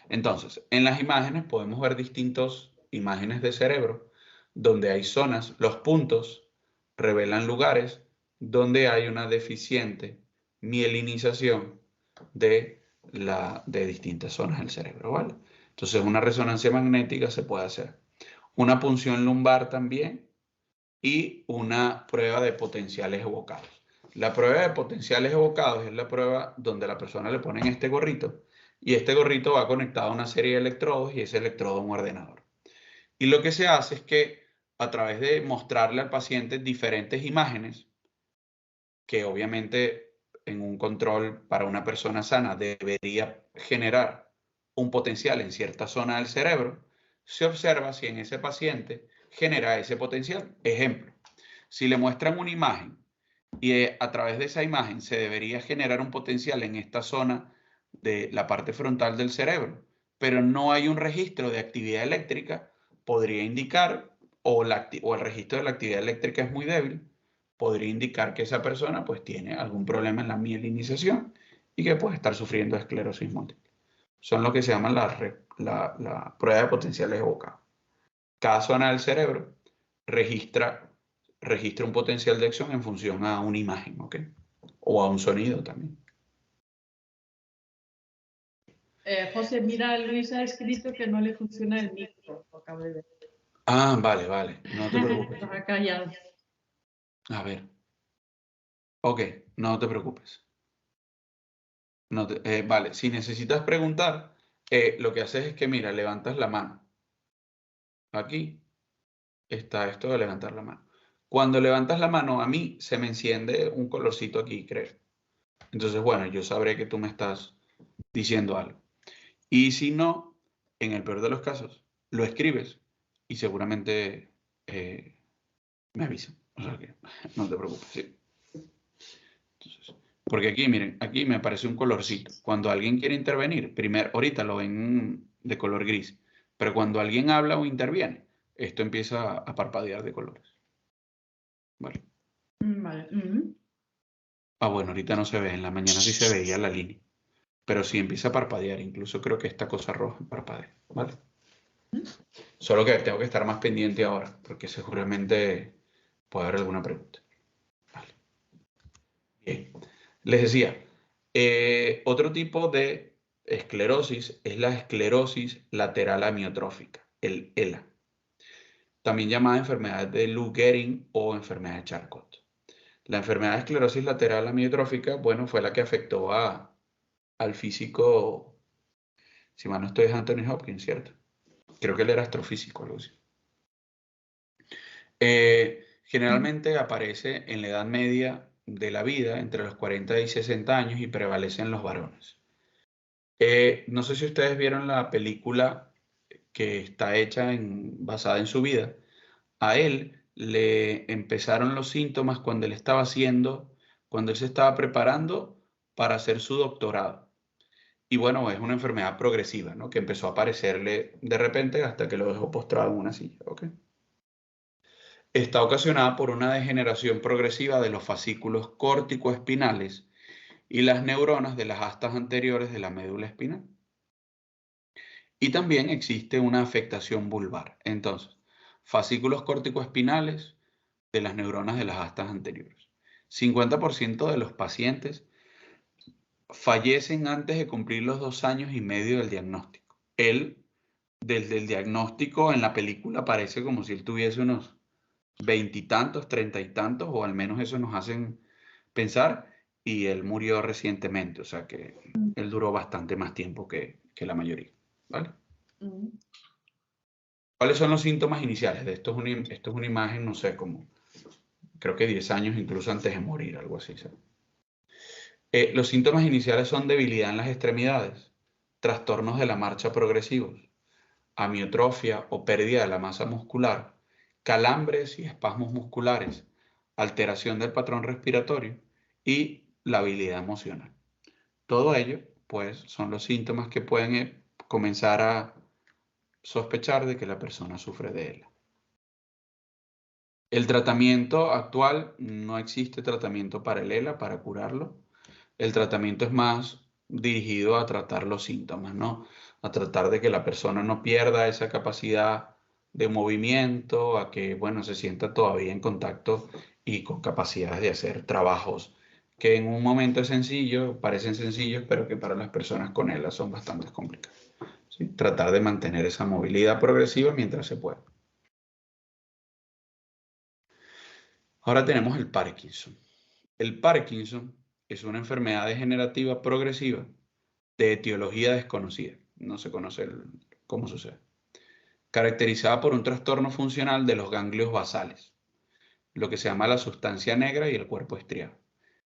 Entonces, en las imágenes podemos ver distintas imágenes de cerebro donde hay zonas, los puntos revelan lugares donde hay una deficiente mielinización de distintas zonas del cerebro, ¿vale? Entonces, una resonancia magnética se puede hacer. Una punción lumbar también y una prueba de potenciales evocados. La prueba de potenciales evocados es la prueba donde la persona le ponen este gorrito y este gorrito va conectado a una serie de electrodos y ese electrodo a un ordenador. Y lo que se hace es que a través de mostrarle al paciente diferentes imágenes, que obviamente en un control para una persona sana debería generar un potencial en cierta zona del cerebro, se observa si en ese paciente genera ese potencial. Ejemplo, si le muestran una imagen y a través de esa imagen se debería generar un potencial en esta zona de la parte frontal del cerebro, pero no hay un registro de actividad eléctrica, podría indicar, o el registro de la actividad eléctrica es muy débil, podría indicar que esa persona pues tiene algún problema en la mielinización y que puede estar sufriendo de esclerosis múltiple. Son lo que se llaman la prueba de potenciales evocados. Cada zona del cerebro registra un potencial de acción en función a una imagen, ¿ok? O a un sonido también. José, mira, Luis ha escrito que no le funciona el micro, lo acabo de ver. Ah, vale, vale, no te preocupes. Estaba callado. A ver. Ok, no te preocupes. Vale, si necesitas preguntar, lo que haces es que, mira, levantas la mano. Aquí está esto de levantar la mano. Cuando levantas la mano, a mí se me enciende un colorcito aquí, creo. Entonces, bueno, yo sabré que tú me estás diciendo algo. Y si no, en el peor de los casos, lo escribes y seguramente me avisan. O sea que no te preocupes, sí. Entonces, porque aquí, miren, aquí me aparece un colorcito. Cuando alguien quiere intervenir, primero, ahorita lo ven de color gris, pero cuando alguien habla o interviene, esto empieza a parpadear de colores. Vale. Vale. Ah, bueno, ahorita no se ve, en la mañana sí se veía la línea, pero sí empieza a parpadear, incluso creo que esta cosa roja parpadea, ¿vale? Solo que tengo que estar más pendiente ahora, porque seguramente puede haber alguna pregunta. Vale. Bien. Les decía, otro tipo de esclerosis es la esclerosis lateral amiotrófica, el ELA, también llamada enfermedad de Lou Gehrig o enfermedad de Charcot. La enfermedad de esclerosis lateral amiotrófica, bueno, fue la que afectó al físico, si mal no estoy, es Anthony Hopkins, ¿cierto? Creo que él era astrofísico, algo así. Generalmente aparece en la edad media de la vida, entre los 40 y 60 años, y prevalece en los varones. No sé si ustedes vieron la película que está hecha basada en su vida. A él le empezaron los síntomas cuando él se estaba preparando para hacer su doctorado. Y bueno, es una enfermedad progresiva, ¿no? Que empezó a aparecerle de repente hasta que lo dejó postrado en una silla, ¿ok? Está ocasionada por una degeneración progresiva de los fascículos córtico-espinales y las neuronas de las astas anteriores de la médula espinal. Y también existe una afectación vulvar. Entonces, fascículos córtico-espinales de las neuronas de las astas anteriores. 50% de los pacientes fallecen antes de cumplir los 2 años y medio del diagnóstico. Él, desde el diagnóstico en la película, parece como si él tuviese unos 20 y tantos, 30 y tantos, o al menos eso nos hacen pensar, y él murió recientemente, o sea que él duró bastante más tiempo que la mayoría, ¿vale? ¿Cuáles son los síntomas iniciales? Esto es una imagen, no sé, como creo que 10 años incluso antes de morir, algo así, ¿sabes? Los síntomas iniciales son debilidad en las extremidades, trastornos de la marcha progresivos, amiotrofia o pérdida de la masa muscular, calambres y espasmos musculares, alteración del patrón respiratorio y la habilidad emocional. Todo ello, pues, son los síntomas que pueden comenzar a sospechar de que la persona sufre de ELA. El tratamiento actual, no existe tratamiento para el ELA, para curarlo. El tratamiento es más dirigido a tratar los síntomas, ¿no? A tratar de que la persona no pierda esa capacidad de movimiento, a que, bueno, se sienta todavía en contacto y con capacidades de hacer trabajos que en un momento es sencillo, parecen sencillos, pero que para las personas con ELA son bastante complicados, ¿sí? Tratar de mantener esa movilidad progresiva mientras se pueda. Ahora tenemos el Parkinson. El Parkinson es una enfermedad degenerativa progresiva de etiología desconocida. No se conoce cómo sucede. Caracterizada por un trastorno funcional de los ganglios basales, lo que se llama la sustancia negra y el cuerpo estriado,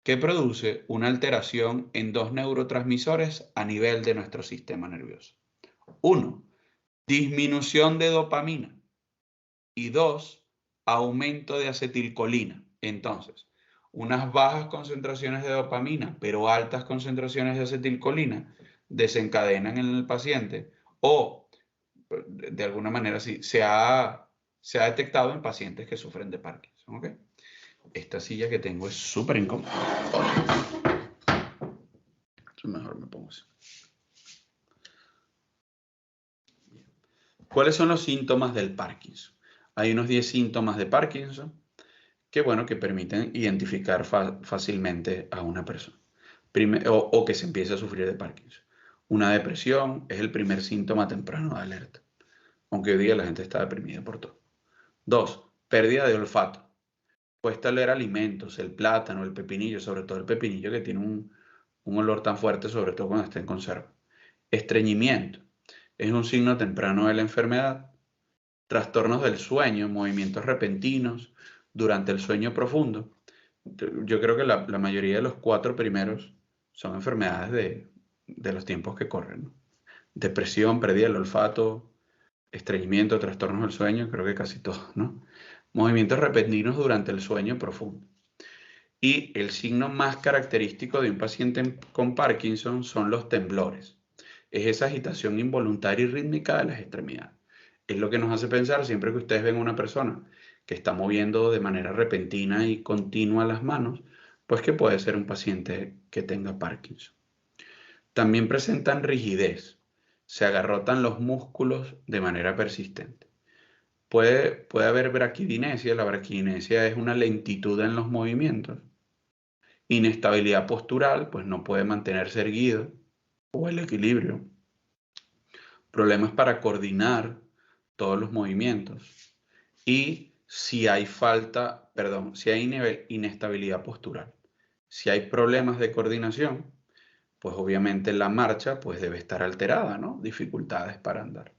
que produce una alteración en 2 neurotransmisores a nivel de nuestro sistema nervioso. 1. Disminución de dopamina. Y 2. Aumento de acetilcolina. Entonces, unas bajas concentraciones de dopamina, pero altas concentraciones de acetilcolina, desencadenan en el paciente, o de alguna manera sí, se ha detectado en pacientes que sufren de Parkinson. ¿Okay? Esta silla que tengo es súper incómoda. Mejor me pongo así. ¿Cuáles son los síntomas del Parkinson? Hay unos 10 síntomas de Parkinson que, bueno, que permiten identificar fácilmente a una persona o que se empiece a sufrir de Parkinson. Una depresión es el primer síntoma temprano de alerta, aunque hoy día la gente está deprimida por todo. 2. Pérdida de olfato. Cuesta oler alimentos, el plátano, el pepinillo, sobre todo el pepinillo que tiene un olor tan fuerte, sobre todo cuando está en conserva. Estreñimiento. Es un signo temprano de la enfermedad. Trastornos del sueño, movimientos repentinos durante el sueño profundo. Yo creo que la mayoría de los 4 primeros son enfermedades de los tiempos que corren, ¿no? Depresión, pérdida del olfato, estreñimiento, trastornos del sueño, creo que casi todos, ¿no? Movimientos repentinos durante el sueño profundo. Y el signo más característico de un paciente con Parkinson son los temblores. Es esa agitación involuntaria y rítmica de las extremidades. Es lo que nos hace pensar siempre que ustedes ven a una persona que está moviendo de manera repentina y continua las manos, pues que puede ser un paciente que tenga Parkinson. También presentan rigidez. Se agarrotan los músculos de manera persistente. Puede haber braquidinesia. La braquidinesia es una lentitud en los movimientos. Inestabilidad postural, pues no puede mantenerse erguido o el equilibrio. Problemas para coordinar todos los movimientos. Y si hay inestabilidad postural, si hay problemas de coordinación, pues obviamente la marcha pues debe estar alterada, ¿no? Dificultades para andar.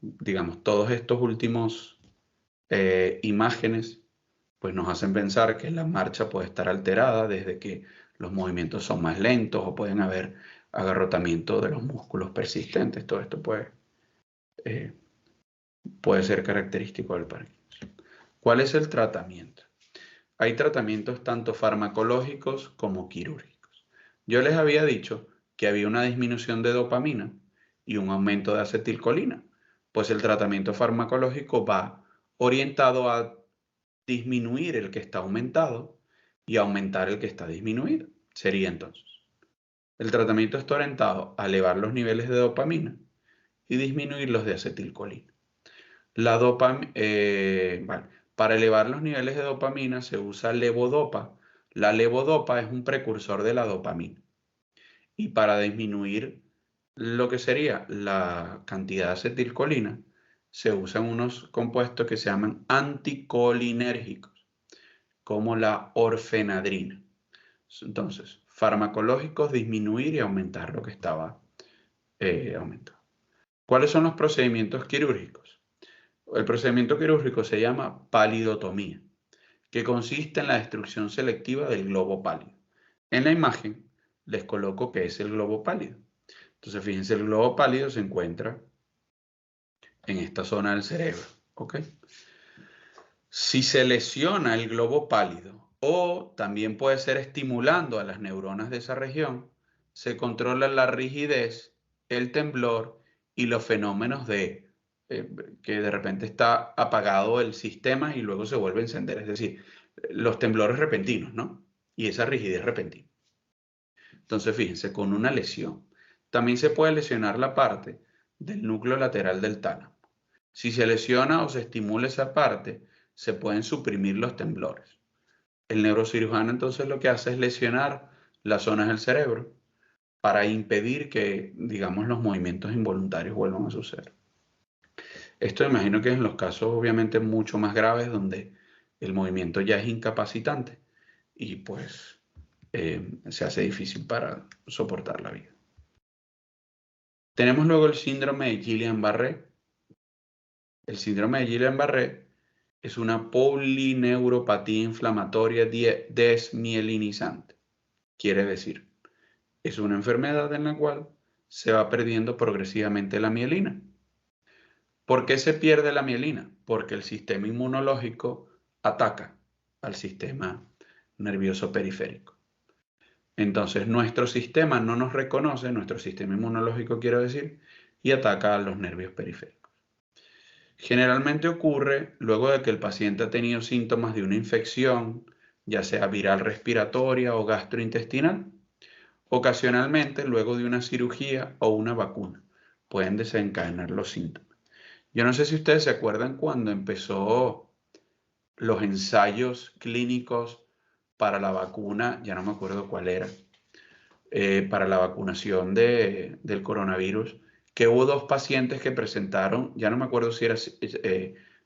Digamos, todos estos últimos imágenes pues nos hacen pensar que la marcha puede estar alterada desde que los movimientos son más lentos o pueden haber agarrotamiento de los músculos persistentes. Todo esto puede ser característico del Parkinson. ¿Cuál es el tratamiento? Hay tratamientos tanto farmacológicos como quirúrgicos. Yo les había dicho que había una disminución de dopamina y un aumento de acetilcolina. Pues el tratamiento farmacológico va orientado a disminuir el que está aumentado y aumentar el que está disminuido. Sería entonces. El tratamiento está orientado a elevar los niveles de dopamina y disminuir los de acetilcolina. Para elevar los niveles de dopamina se usa levodopa. La levodopa es un precursor de la dopamina. y para disminuir lo que sería la cantidad de acetilcolina, se usan unos compuestos que se llaman anticolinérgicos, como la orfenadrina. Entonces, farmacológicos, disminuir y aumentar lo que estaba aumentado. ¿Cuáles son los procedimientos quirúrgicos? El procedimiento quirúrgico se llama palidotomía, que consiste en la destrucción selectiva del globo pálido. En la imagen les coloco que es el globo pálido. Entonces, fíjense, el globo pálido se encuentra en esta zona del cerebro, ¿ok? Si se lesiona el globo pálido o también puede ser estimulando a las neuronas de esa región, se controla la rigidez, el temblor y los fenómenos de que de repente está apagado el sistema y luego se vuelve a encender, es decir, los temblores repentinos, ¿no? Y esa rigidez repentina. Entonces, fíjense, con una lesión. También se puede lesionar la parte del núcleo lateral del tálamo. Si se lesiona o se estimula esa parte, se pueden suprimir los temblores. El neurocirujano entonces lo que hace es lesionar las zonas del cerebro para impedir que, digamos, los movimientos involuntarios vuelvan a suceder. Esto imagino que es en los casos obviamente mucho más graves donde el movimiento ya es incapacitante y pues se hace difícil para soportar la vida. Tenemos luego el síndrome de Guillain-Barré. El síndrome de Guillain-Barré es una polineuropatía inflamatoria desmielinizante. Quiere decir, es una enfermedad en la cual se va perdiendo progresivamente la mielina. ¿Por qué se pierde la mielina? Porque el sistema inmunológico ataca al sistema nervioso periférico. Entonces nuestro sistema no nos reconoce, nuestro sistema inmunológico quiero decir, y ataca a los nervios periféricos. Generalmente ocurre luego de que el paciente ha tenido síntomas de una infección, ya sea viral respiratoria o gastrointestinal. Ocasionalmente, luego de una cirugía o una vacuna, pueden desencadenar los síntomas. Yo no sé si ustedes se acuerdan cuando empezó los ensayos clínicos para la vacuna, ya no me acuerdo cuál era, para la vacunación del coronavirus, que hubo 2 pacientes que presentaron, ya no me acuerdo si era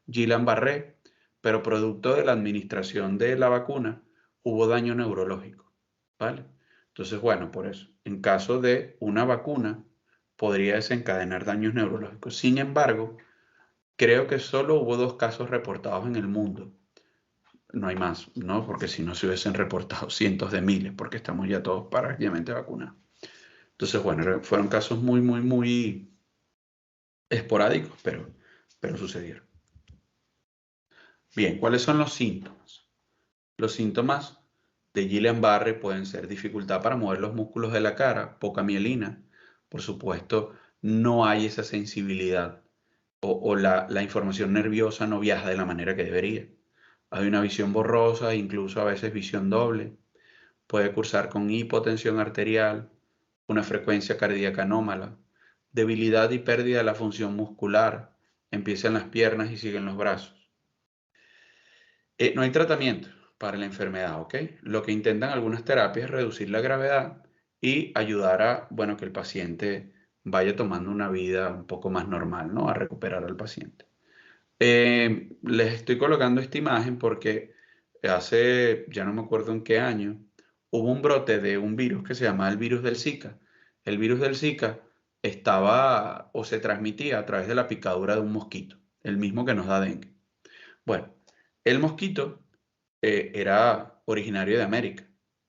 Guillain-Barré, pero producto de la administración de la vacuna hubo daño neurológico, ¿vale? Entonces, bueno, por eso, en caso de una vacuna, podría desencadenar daños neurológicos. Sin embargo, creo que solo hubo 2 casos reportados en el mundo. No hay más, ¿no? Porque si no se hubiesen reportado cientos de miles, porque estamos ya todos prácticamente vacunados. Entonces, bueno, fueron casos muy esporádicos, pero sucedieron. Bien, ¿cuáles son los síntomas? Los síntomas de Guillain-Barré pueden ser dificultad para mover los músculos de la cara, poca mielina, por supuesto, no hay esa sensibilidad o la información nerviosa no viaja de la manera que debería. Hay una visión borrosa, incluso a veces visión doble. Puede cursar con hipotensión arterial, una frecuencia cardíaca anómala, debilidad y pérdida de la función muscular, empieza en las piernas y sigue en los brazos. No hay tratamiento para la enfermedad, ¿ok? Lo que intentan algunas terapias es reducir la gravedad y ayudar a, bueno, que el paciente vaya tomando una vida un poco más normal, ¿no? A recuperar al paciente. Les estoy colocando esta imagen porque hace, ya no me acuerdo en qué año, hubo un brote de un virus que se llamaba el virus del Zika. El virus del Zika estaba o se transmitía a través de la picadura de un mosquito, el mismo que nos da dengue. Bueno, el mosquito era originario de América,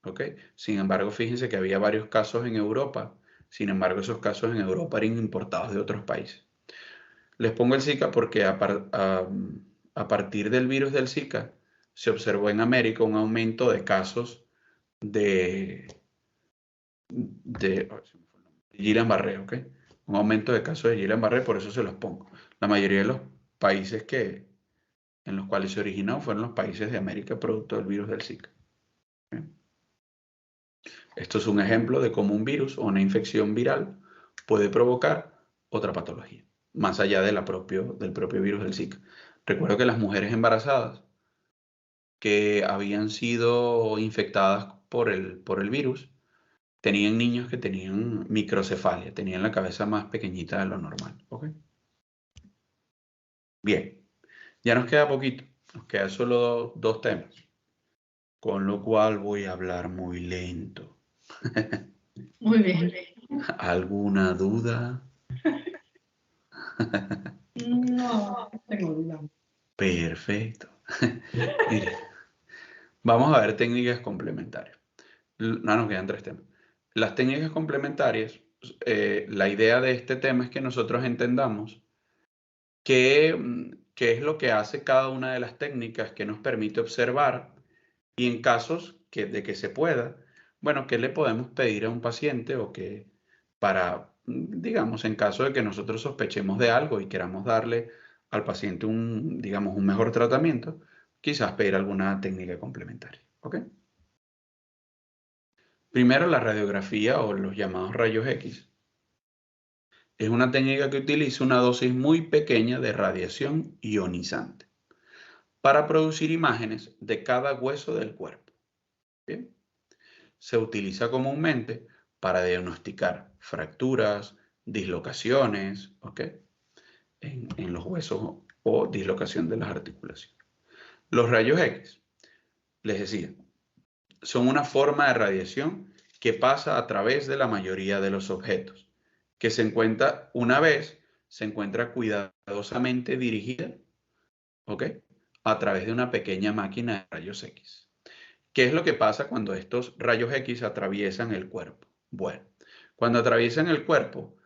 ¿ok? Sin embargo, fíjense que había varios casos en Europa. Sin embargo, esos casos en Europa eran importados de otros países. Les pongo el Zika porque a partir del virus del Zika se observó en América un aumento de casos de Guillain-Barré, ¿ok? Un aumento de casos de Guillain-Barré, por eso se los pongo. La mayoría de los países en los cuales se originó fueron los países de América producto del virus del Zika. ¿Okay? Esto es un ejemplo de cómo un virus o una infección viral puede provocar otra patología, más allá del propio virus del Zika. Recuerdo que las mujeres embarazadas que habían sido infectadas por el virus tenían niños que tenían microcefalia, tenían la cabeza más pequeñita de lo normal. ¿Ok? Bien, ya nos queda poquito, nos quedan solo dos temas, con lo cual voy a hablar muy lento. Muy bien. ¿Alguna duda? No tengo duda. Perfecto. Mire, vamos a ver técnicas complementarias. No, nos quedan tres temas. Las técnicas complementarias, la idea de este tema es que nosotros entendamos qué es lo que hace cada una de las técnicas que nos permite observar y en casos de que se pueda, bueno, qué le podemos pedir a un paciente o que para, digamos, en caso de que nosotros sospechemos de algo y queramos darle al paciente digamos, un mejor tratamiento, quizás pedir alguna técnica complementaria. ¿Ok? Primero, la radiografía o los llamados rayos X. Es una técnica que utiliza una dosis muy pequeña de radiación ionizante para producir imágenes de cada hueso del cuerpo. ¿Bien? Se utiliza comúnmente para diagnosticar fracturas, dislocaciones, ¿ok? En los huesos o dislocación de las articulaciones. Los rayos X, les decía, son una forma de radiación que pasa a través de la mayoría de los objetos, que se encuentra se encuentra cuidadosamente dirigida, ¿ok? A través de una pequeña máquina de rayos X. ¿Qué es lo que pasa cuando estos rayos X atraviesan el cuerpo? Bueno, cuando atraviesan el cuerpo,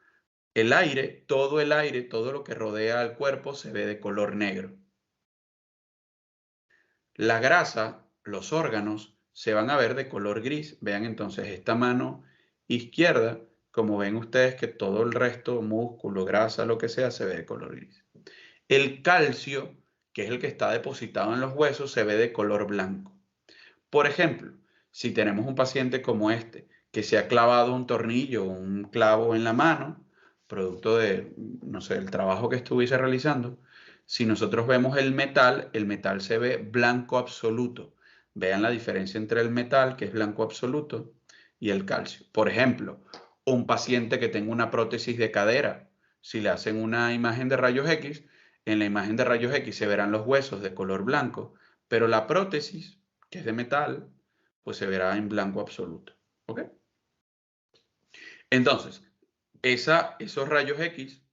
todo el aire, todo lo que rodea al cuerpo se ve de color negro. La grasa, los órganos, se van a ver de color gris. Vean entonces esta mano izquierda, como ven ustedes que todo el resto, músculo, grasa, lo que sea, se ve de color gris. El calcio, que es el que está depositado en los huesos, se ve de color blanco. Por ejemplo, si tenemos un paciente como este, que se ha clavado un tornillo o un clavo en la mano, producto de, no sé, el trabajo que estuviese realizando, si nosotros vemos el metal se ve blanco absoluto. Vean la diferencia entre el metal, que es blanco absoluto, y el calcio. Por ejemplo, un paciente que tenga una prótesis de cadera, si le hacen una imagen de rayos X, en la imagen de rayos X se verán los huesos de color blanco, pero la prótesis, que es de metal, pues se verá en blanco absoluto. ¿Ok? Entonces, esos rayos X,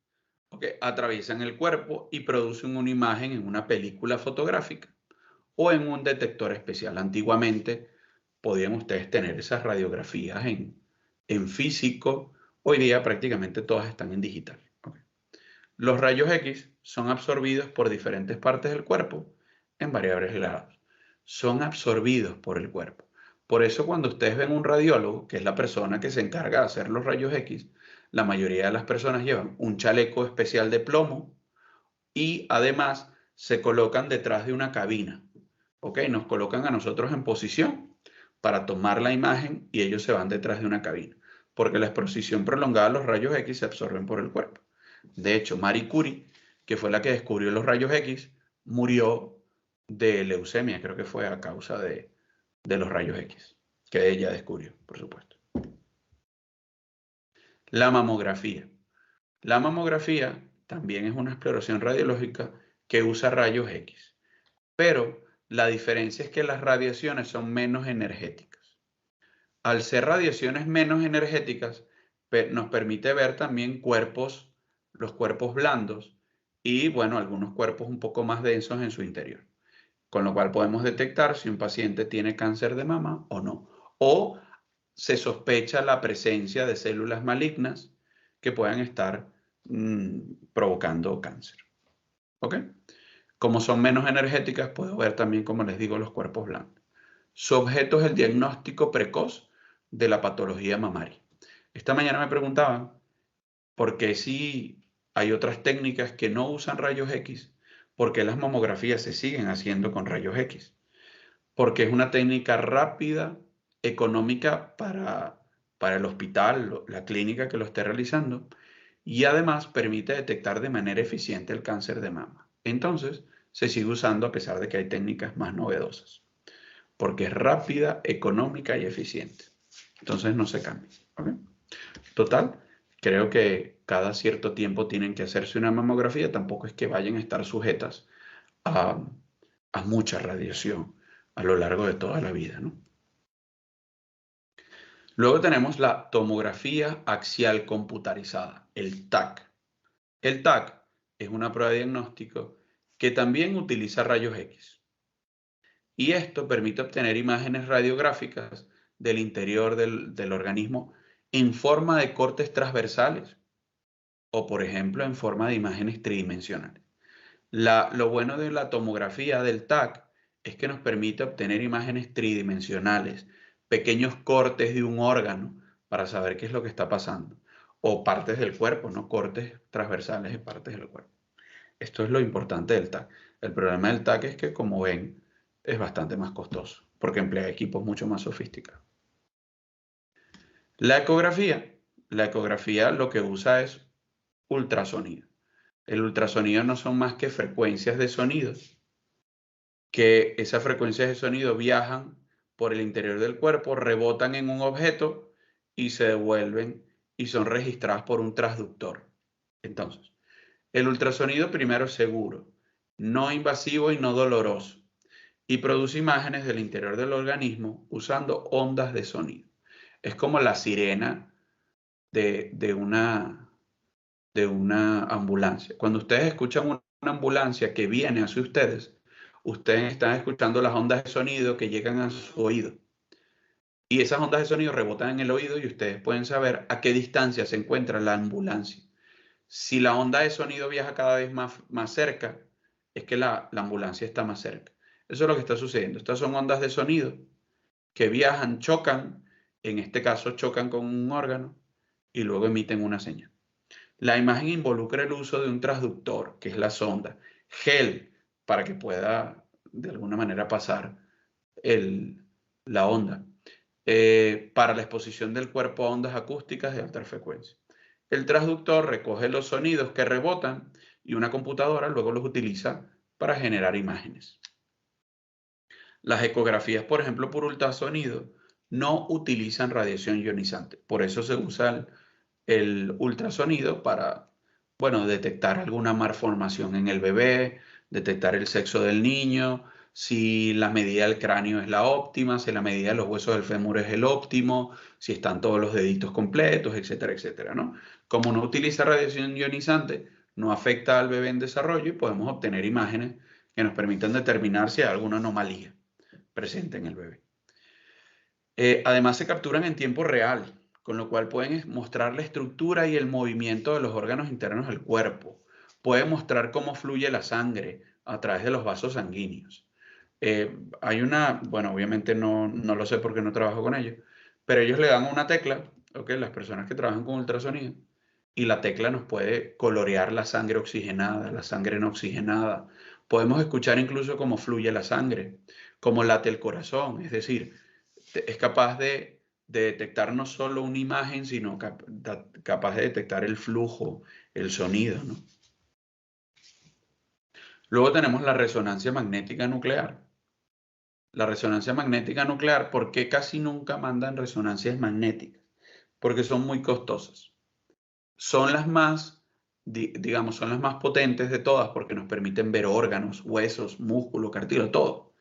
¿okay?, atraviesan el cuerpo y producen una imagen en una película fotográfica o en un detector especial. Antiguamente podían ustedes tener esas radiografías en físico. Hoy día prácticamente todas están en digital. ¿Okay? Los rayos X son absorbidos por diferentes partes del cuerpo en variables grados. Son absorbidos por el cuerpo. Por eso cuando ustedes ven un radiólogo, que es la persona que se encarga de hacer los rayos X, la mayoría de las personas llevan un chaleco especial de plomo y además se colocan detrás de una cabina. ¿Ok? Nos colocan a nosotros en posición para tomar la imagen y ellos se van detrás de una cabina. Porque la exposición prolongada a los rayos X se absorben por el cuerpo. De hecho, Marie Curie, que fue la que descubrió los rayos X, murió de leucemia, creo que fue a causa de los rayos X, que ella descubrió, por supuesto. La mamografía. La mamografía también es una exploración radiológica que usa rayos X, pero la diferencia es que las radiaciones son menos energéticas. Al ser radiaciones menos energéticas, nos permite ver también los cuerpos blandos y, bueno, algunos cuerpos un poco más densos en su interior. Con lo cual podemos detectar si un paciente tiene cáncer de mama o no. O se sospecha la presencia de células malignas que puedan estar provocando cáncer. ¿Ok? Como son menos energéticas, puedo ver también, como les digo, los cuerpos blancos. Su objeto es el diagnóstico precoz de la patología mamaria. Esta mañana me preguntaban por qué si hay otras técnicas que no usan rayos X, por qué las mamografías se siguen haciendo con rayos X. Porque es una técnica rápida, económica para el hospital, la clínica que lo esté realizando, y además permite detectar de manera eficiente el cáncer de mama. Entonces, se sigue usando a pesar de que hay técnicas más novedosas, porque es rápida, económica y eficiente. Entonces no se cambia. ¿Okay? Total, creo que cada cierto tiempo tienen que hacerse una mamografía, tampoco es que vayan a estar sujetas a mucha radiación a lo largo de toda la vida, ¿no? Luego tenemos la tomografía axial computarizada, el TAC. El TAC es una prueba de diagnóstico que también utiliza rayos X. Y esto permite obtener imágenes radiográficas del interior del organismo en forma de cortes transversales o, por ejemplo, en forma de imágenes tridimensionales. Lo bueno de la tomografía del TAC es que nos permite obtener imágenes tridimensionales, pequeños cortes de un órgano para saber qué es lo que está pasando, o partes del cuerpo, ¿no? Cortes transversales de partes del cuerpo. Esto es lo importante del TAC. El problema del TAC es que, como ven, es bastante más costoso, porque emplea equipos mucho más sofisticados. La ecografía lo que usa es ultrasonido. El ultrasonido no son más que frecuencias de sonido, que esas frecuencias de sonido viajan por el interior del cuerpo, rebotan en un objeto y se devuelven y son registradas por un transductor. Entonces, el ultrasonido primero es seguro, no invasivo y no doloroso, y produce imágenes del interior del organismo usando ondas de sonido. Es como la sirena de una ambulancia. Cuando ustedes escuchan una ambulancia que viene hacia ustedes, ustedes están escuchando las ondas de sonido que llegan a su oído. Y esas ondas de sonido rebotan en el oído y ustedes pueden saber a qué distancia se encuentra la ambulancia. Si la onda de sonido viaja cada vez más cerca, es que la ambulancia está más cerca. Eso es lo que está sucediendo. Estas son ondas de sonido que viajan, chocan, en este caso chocan con un órgano y luego emiten una señal. La imagen involucra el uso de un transductor, que es la sonda, gel, para que pueda de alguna manera pasar la onda, para la exposición del cuerpo a ondas acústicas de alta frecuencia. El transductor recoge los sonidos que rebotan y una computadora luego los utiliza para generar imágenes. Las ecografías, por ejemplo, por ultrasonido, no utilizan radiación ionizante. Por eso se usa el ultrasonido para, bueno, detectar alguna malformación en el bebé, detectar el sexo del niño, si la medida del cráneo es la óptima, si la medida de los huesos del fémur es el óptimo, si están todos los deditos completos, etcétera, etcétera, ¿no? Como no utiliza radiación ionizante, no afecta al bebé en desarrollo y podemos obtener imágenes que nos permitan determinar si hay alguna anomalía presente en el bebé. Además se capturan en tiempo real, con lo cual pueden mostrar la estructura y el movimiento de los órganos internos del cuerpo. Pueden mostrar cómo fluye la sangre a través de los vasos sanguíneos. Hay bueno, obviamente no lo sé porque no trabajo con ellos, pero ellos le dan una tecla, ¿ok? Las personas que trabajan con ultrasonido, y la tecla nos puede colorear la sangre oxigenada, la sangre no oxigenada. Podemos escuchar incluso cómo fluye la sangre, cómo late el corazón, es decir, es capaz de detectar no solo una imagen, sino capaz de detectar el flujo, el sonido, ¿no? Luego tenemos la resonancia magnética nuclear. La resonancia magnética nuclear, ¿por qué casi nunca mandan resonancias magnéticas? Porque son muy costosas. Son las más, digamos, son las más potentes de todas porque nos permiten ver órganos, huesos, músculo, cartílago, todo.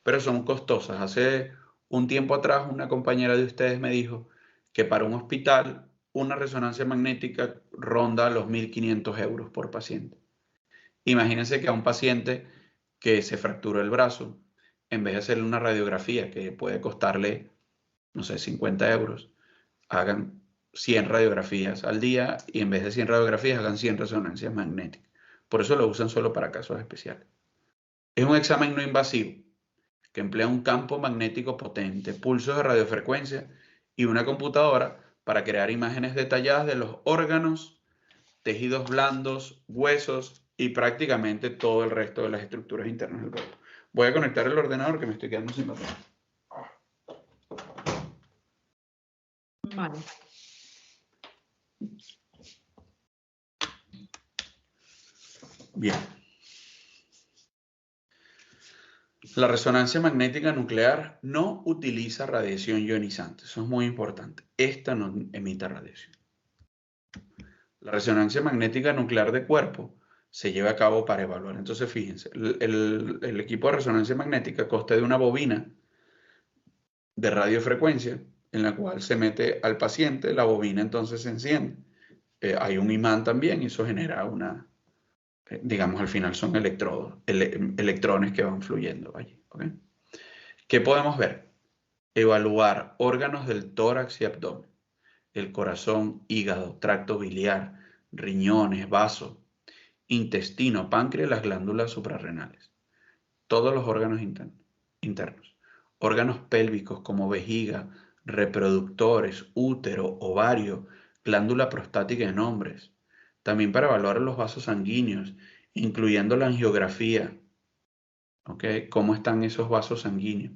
Pero son costosas. Hace un tiempo atrás una compañera de ustedes me dijo que para un hospital una resonancia magnética ronda los 1.500 euros por paciente. Imagínense que a un paciente que se fracturó el brazo, en vez de hacerle una radiografía que puede costarle, no sé, 50 euros, hagan 100 radiografías al día y en vez de 100 radiografías hagan 100 resonancias magnéticas. Por eso lo usan solo para casos especiales. Es un examen no invasivo que emplea un campo magnético potente, pulsos de radiofrecuencia y una computadora para crear imágenes detalladas de los órganos, tejidos blandos, huesos y prácticamente todo el resto de las estructuras internas del cuerpo. Voy a conectar el ordenador que me estoy quedando sin batería. Vale. Bien. La resonancia magnética nuclear no utiliza radiación ionizante. Eso es muy importante. Esta no emite radiación. La resonancia magnética nuclear de cuerpo se lleva a cabo para evaluar. Entonces, fíjense, el equipo de resonancia magnética consta de una bobina de radiofrecuencia en la cual se mete al paciente, la bobina entonces se enciende. Hay un imán también y eso genera una, digamos, al final son electrodos, electrones que van fluyendo allí. ¿Okay? ¿Qué podemos ver? Evaluar órganos del tórax y abdomen, el corazón, hígado, tracto biliar, riñones, vasos, intestino, páncreas, las glándulas suprarrenales, todos los órganos internos, órganos pélvicos como vejiga, reproductores, útero, ovario, glándula prostática en hombres, también para evaluar los vasos sanguíneos, incluyendo la angiografía, ¿okay? Cómo están esos vasos sanguíneos,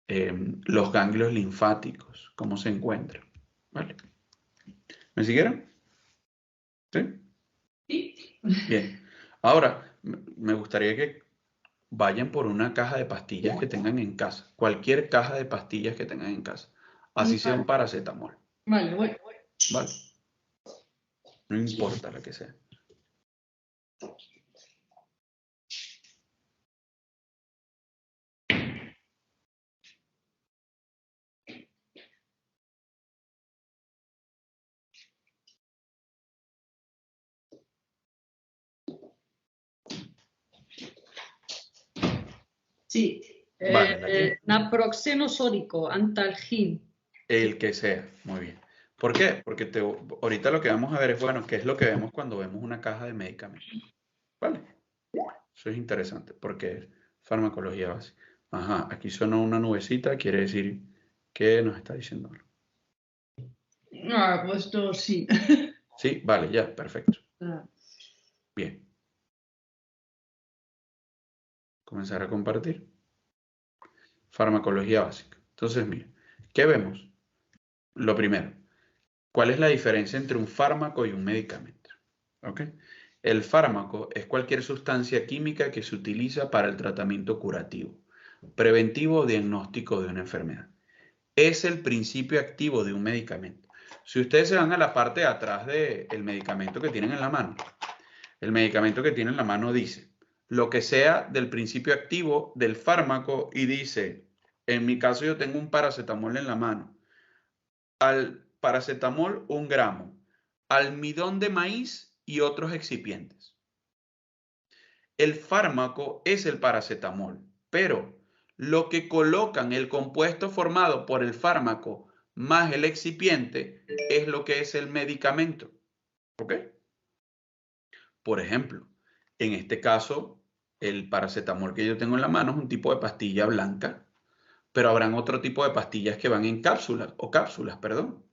los ganglios linfáticos, cómo se encuentran, ¿vale? ¿Me siguieron? ¿Sí? Sí. Bien. Ahora, me gustaría que vayan por una caja de pastillas que tengan en casa. Cualquier caja de pastillas que tengan en casa. Así sea un paracetamol. Vale, voy. ¿Vale? No importa la que sea. Sí. Vale, la tiene. Naproxeno sódico, Antalgin. El que sea. Muy bien. ¿Por qué? Porque ahorita lo que vamos a ver es, bueno, qué es lo que vemos cuando vemos una caja de medicamentos. ¿Vale? Eso es interesante porque es farmacología básica. Ajá, aquí sonó una nubecita, quiere decir que nos está diciendo algo. Ah, pues esto sí. Sí, vale, ya, perfecto. Bien. Comenzar a compartir. Farmacología básica. Entonces, mira, ¿qué vemos? Lo primero, ¿cuál es la diferencia entre un fármaco y un medicamento? ¿Ok? El fármaco es cualquier sustancia química que se utiliza para el tratamiento curativo, preventivo o diagnóstico de una enfermedad. Es el principio activo de un medicamento. Si ustedes se van a la parte de atrás del medicamento que tienen en la mano, el medicamento que tienen en la mano dice lo que sea del principio activo del fármaco y dice, en mi caso yo tengo un paracetamol en la mano. Al paracetamol 1 gramo, almidón de maíz y otros excipientes. El fármaco es el paracetamol, pero lo que colocan el compuesto formado por el fármaco más el excipiente es lo que es el medicamento. ¿Ok? Por ejemplo, en este caso, el paracetamol que yo tengo en la mano es un tipo de pastilla blanca, pero habrán otro tipo de pastillas que van en cápsulas, perdón.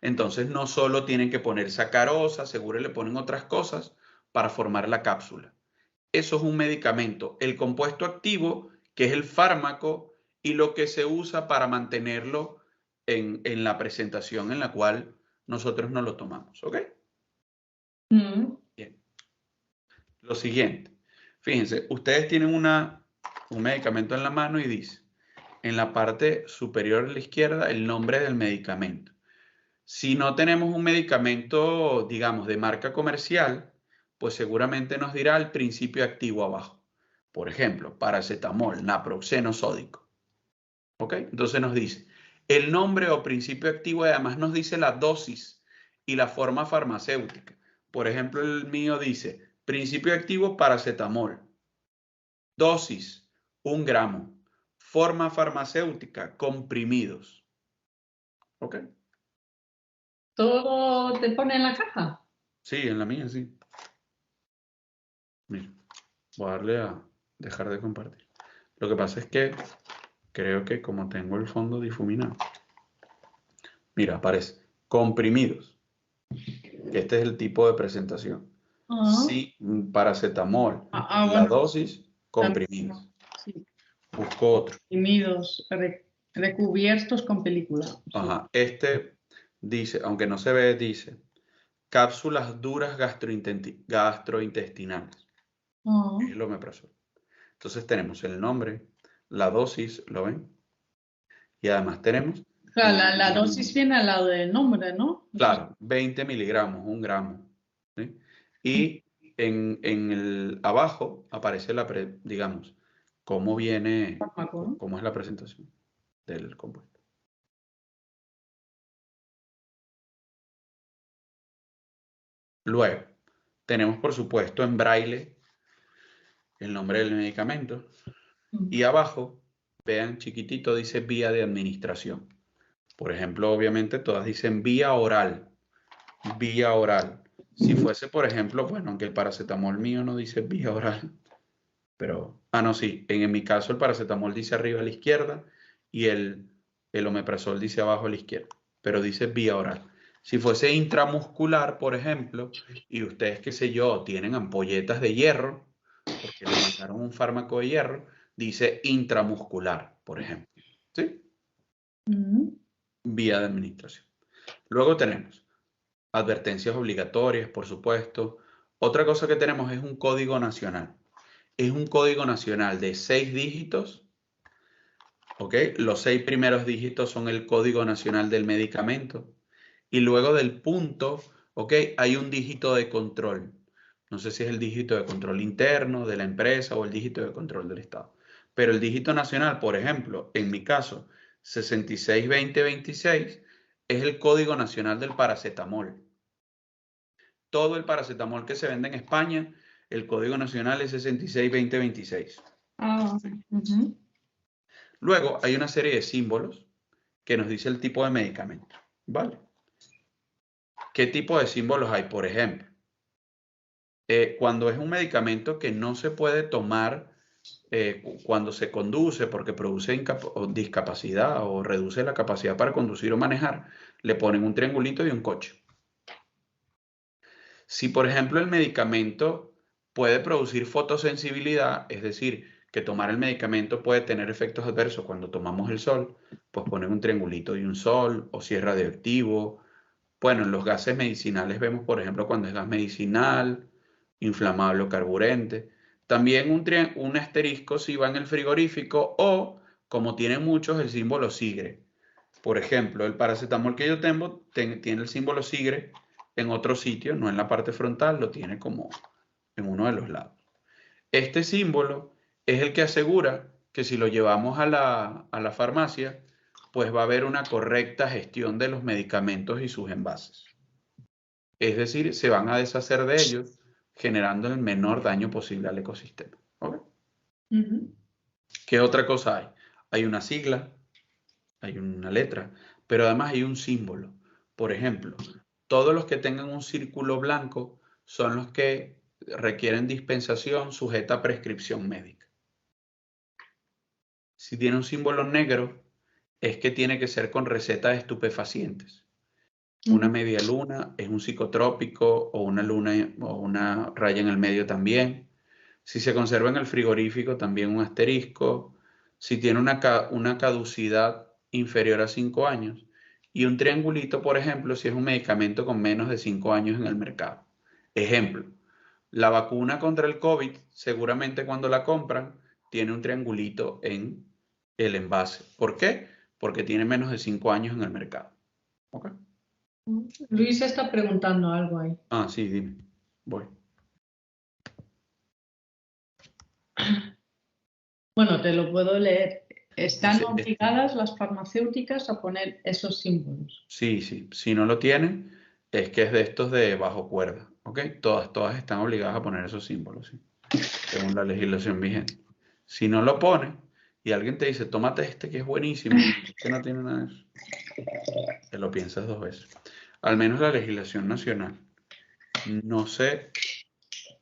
Entonces no solo tienen que poner sacarosa, seguro le ponen otras cosas para formar la cápsula. Eso es un medicamento, el compuesto activo, que es el fármaco, y lo que se usa para mantenerlo en la presentación en la cual nosotros no lo tomamos. ¿Ok? Bien. Lo siguiente, fíjense, ustedes tienen un medicamento en la mano y dice, en la parte superior a la izquierda, el nombre del medicamento. Si no tenemos un medicamento, digamos, de marca comercial, pues seguramente nos dirá el principio activo abajo. Por ejemplo, paracetamol, naproxeno sódico. ¿Ok? Entonces nos dice el nombre o principio activo y además nos dice la dosis y la forma farmacéutica. Por ejemplo, el mío dice principio activo paracetamol. Dosis 1 gramo. Forma farmacéutica comprimidos. ¿Ok? ¿Todo te pone en la caja? Sí, en la mía sí. Mira, voy a darle a dejar de compartir. Lo que pasa es que creo que como tengo el fondo difuminado, mira, aparece comprimidos, que este es el tipo de presentación. Sí, paracetamol, la Bueno, dosis, comprimidos. sí. Busco otro. Comprimidos, recubiertos con película. Sí. Ajá, este dice, aunque no se ve, dice cápsulas duras gastrointestinales. Es el omeprazol. Entonces tenemos el nombre, la dosis, ¿lo ven? Y además tenemos, Claro, la dosis viene al lado del nombre, ¿no? claro, 20 miligramos, 1 gramo, ¿sí? Y en el abajo aparece digamos, cómo viene, Fármaco, ¿no? cómo es la presentación del compuesto. Luego, tenemos por supuesto en braille el nombre del medicamento y abajo, vean chiquitito, dice vía de administración. Por ejemplo, obviamente todas dicen vía oral, vía oral. Si fuese, por ejemplo, bueno, aunque el paracetamol mío no dice vía oral, pero, no, sí, en mi caso el paracetamol dice arriba a la izquierda y el omeprazol dice abajo a la izquierda, pero dice vía oral. Si fuese intramuscular, por ejemplo, y ustedes, qué sé yo, tienen ampolletas de hierro, porque le mandaron un fármaco de hierro, dice intramuscular, por ejemplo. ¿Sí? Vía de administración. Luego tenemos advertencias obligatorias, por supuesto. Otra cosa que tenemos es un código nacional. Es un código nacional de 6 dígitos. ¿Ok? Los 6 primeros dígitos son el código nacional del medicamento. Y luego del punto, ¿ok? Hay un dígito de control. No sé si es el dígito de control interno de la empresa o el dígito de control del Estado. Pero el dígito nacional, por ejemplo, en mi caso, 662026, es el código nacional del paracetamol. Todo el paracetamol que se vende en España, el código nacional es 662026. Ah, Luego hay una serie de símbolos que nos dice el tipo de medicamento. ¿Vale? ¿Qué tipo de símbolos hay? Por ejemplo, cuando es un medicamento que no se puede tomar cuando se conduce porque produce discapacidad o reduce la capacidad para conducir o manejar, le ponen un triangulito y un coche. Si, por ejemplo, el medicamento puede producir fotosensibilidad, es decir, que tomar el medicamento puede tener efectos adversos cuando tomamos el sol, pues ponen un triangulito y un sol, o si es radioactivo. Bueno, en los gases medicinales vemos, por ejemplo, cuando es gas medicinal, inflamable o carburante. También un asterisco si va en el frigorífico o, como tienen muchos, el símbolo SIGRE. Por ejemplo, el paracetamol que yo tengo tiene el símbolo SIGRE en otro sitio, no en la parte frontal, lo tiene como en uno de los lados. Este símbolo es el que asegura que si lo llevamos a la farmacia, pues va a haber una correcta gestión de los medicamentos y sus envases. Es decir, se van a deshacer de ellos, generando el menor daño posible al ecosistema. ¿Okay? ¿Qué otra cosa hay? Hay una sigla, hay una letra, pero además hay un símbolo. Por ejemplo, todos los que tengan un círculo blanco son los que requieren dispensación sujeta a prescripción médica. Si tiene un símbolo negro, es que tiene que ser con receta de estupefacientes. Una media luna es un psicotrópico o una luna o una raya en el medio también. Si se conserva en el frigorífico, también un asterisco. Si tiene una caducidad inferior a 5 años. Y un triangulito, por ejemplo, si es un medicamento con menos de 5 años en el mercado. Ejemplo, la vacuna contra el COVID, seguramente cuando la compran, tiene un triangulito en el envase. ¿Por qué? Porque tiene menos de 5 años en el mercado. ¿Ok? Luis está preguntando algo ahí. Ah, sí, dime. Voy. Bueno, te lo puedo leer. Están Sí, obligadas las farmacéuticas a poner esos símbolos. sí, sí. Si no lo tienen, es que es de estos de bajo cuerda. ¿Ok? Todas están obligadas a poner esos símbolos, ¿sí? Según la legislación vigente. Si no lo pone y alguien te dice, tómate este que es buenísimo, que no tiene nada de eso, te lo piensas 2 veces. Al menos la legislación nacional. No sé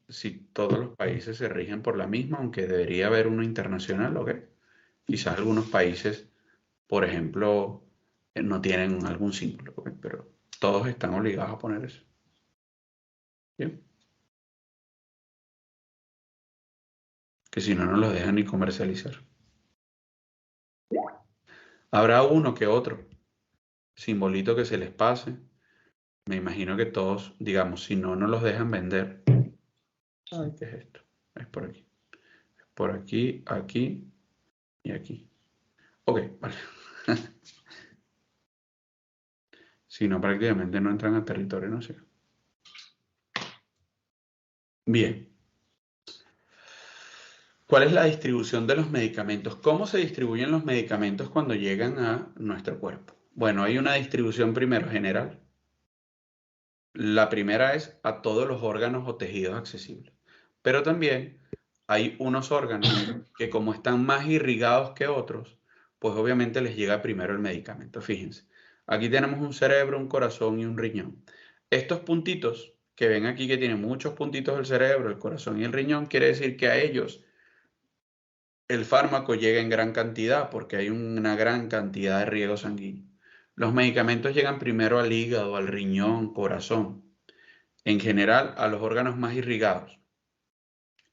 si todos los países se rigen por la misma, aunque debería haber uno internacional, ¿ok? Quizás algunos países, por ejemplo, no tienen algún símbolo, ¿ok? Pero todos están obligados a poner eso. ¿Bien? Que si no, no los dejan ni comercializar. Habrá uno que otro simbolito que se les pase. Me imagino que todos, digamos, si no, no los dejan vender. Ay, ¿qué es esto? Es por aquí. Por aquí, aquí, y aquí. Ok, vale. Si no, prácticamente no entran a territorio nacional. Bien. ¿Cuál es la distribución de los medicamentos? ¿Cómo se distribuyen los medicamentos cuando llegan a nuestro cuerpo? Bueno, hay una distribución primero general. La primera es a todos los órganos o tejidos accesibles. Pero también hay unos órganos que como están más irrigados que otros, pues obviamente les llega primero el medicamento. Fíjense, aquí tenemos un cerebro, un corazón y un riñón. Estos puntitos que ven aquí que tienen muchos puntitos el cerebro, el corazón y el riñón, quiere decir que a ellos el fármaco llega en gran cantidad porque hay una gran cantidad de riego sanguíneo. Los medicamentos llegan primero al hígado, al riñón, corazón, en general a los órganos más irrigados.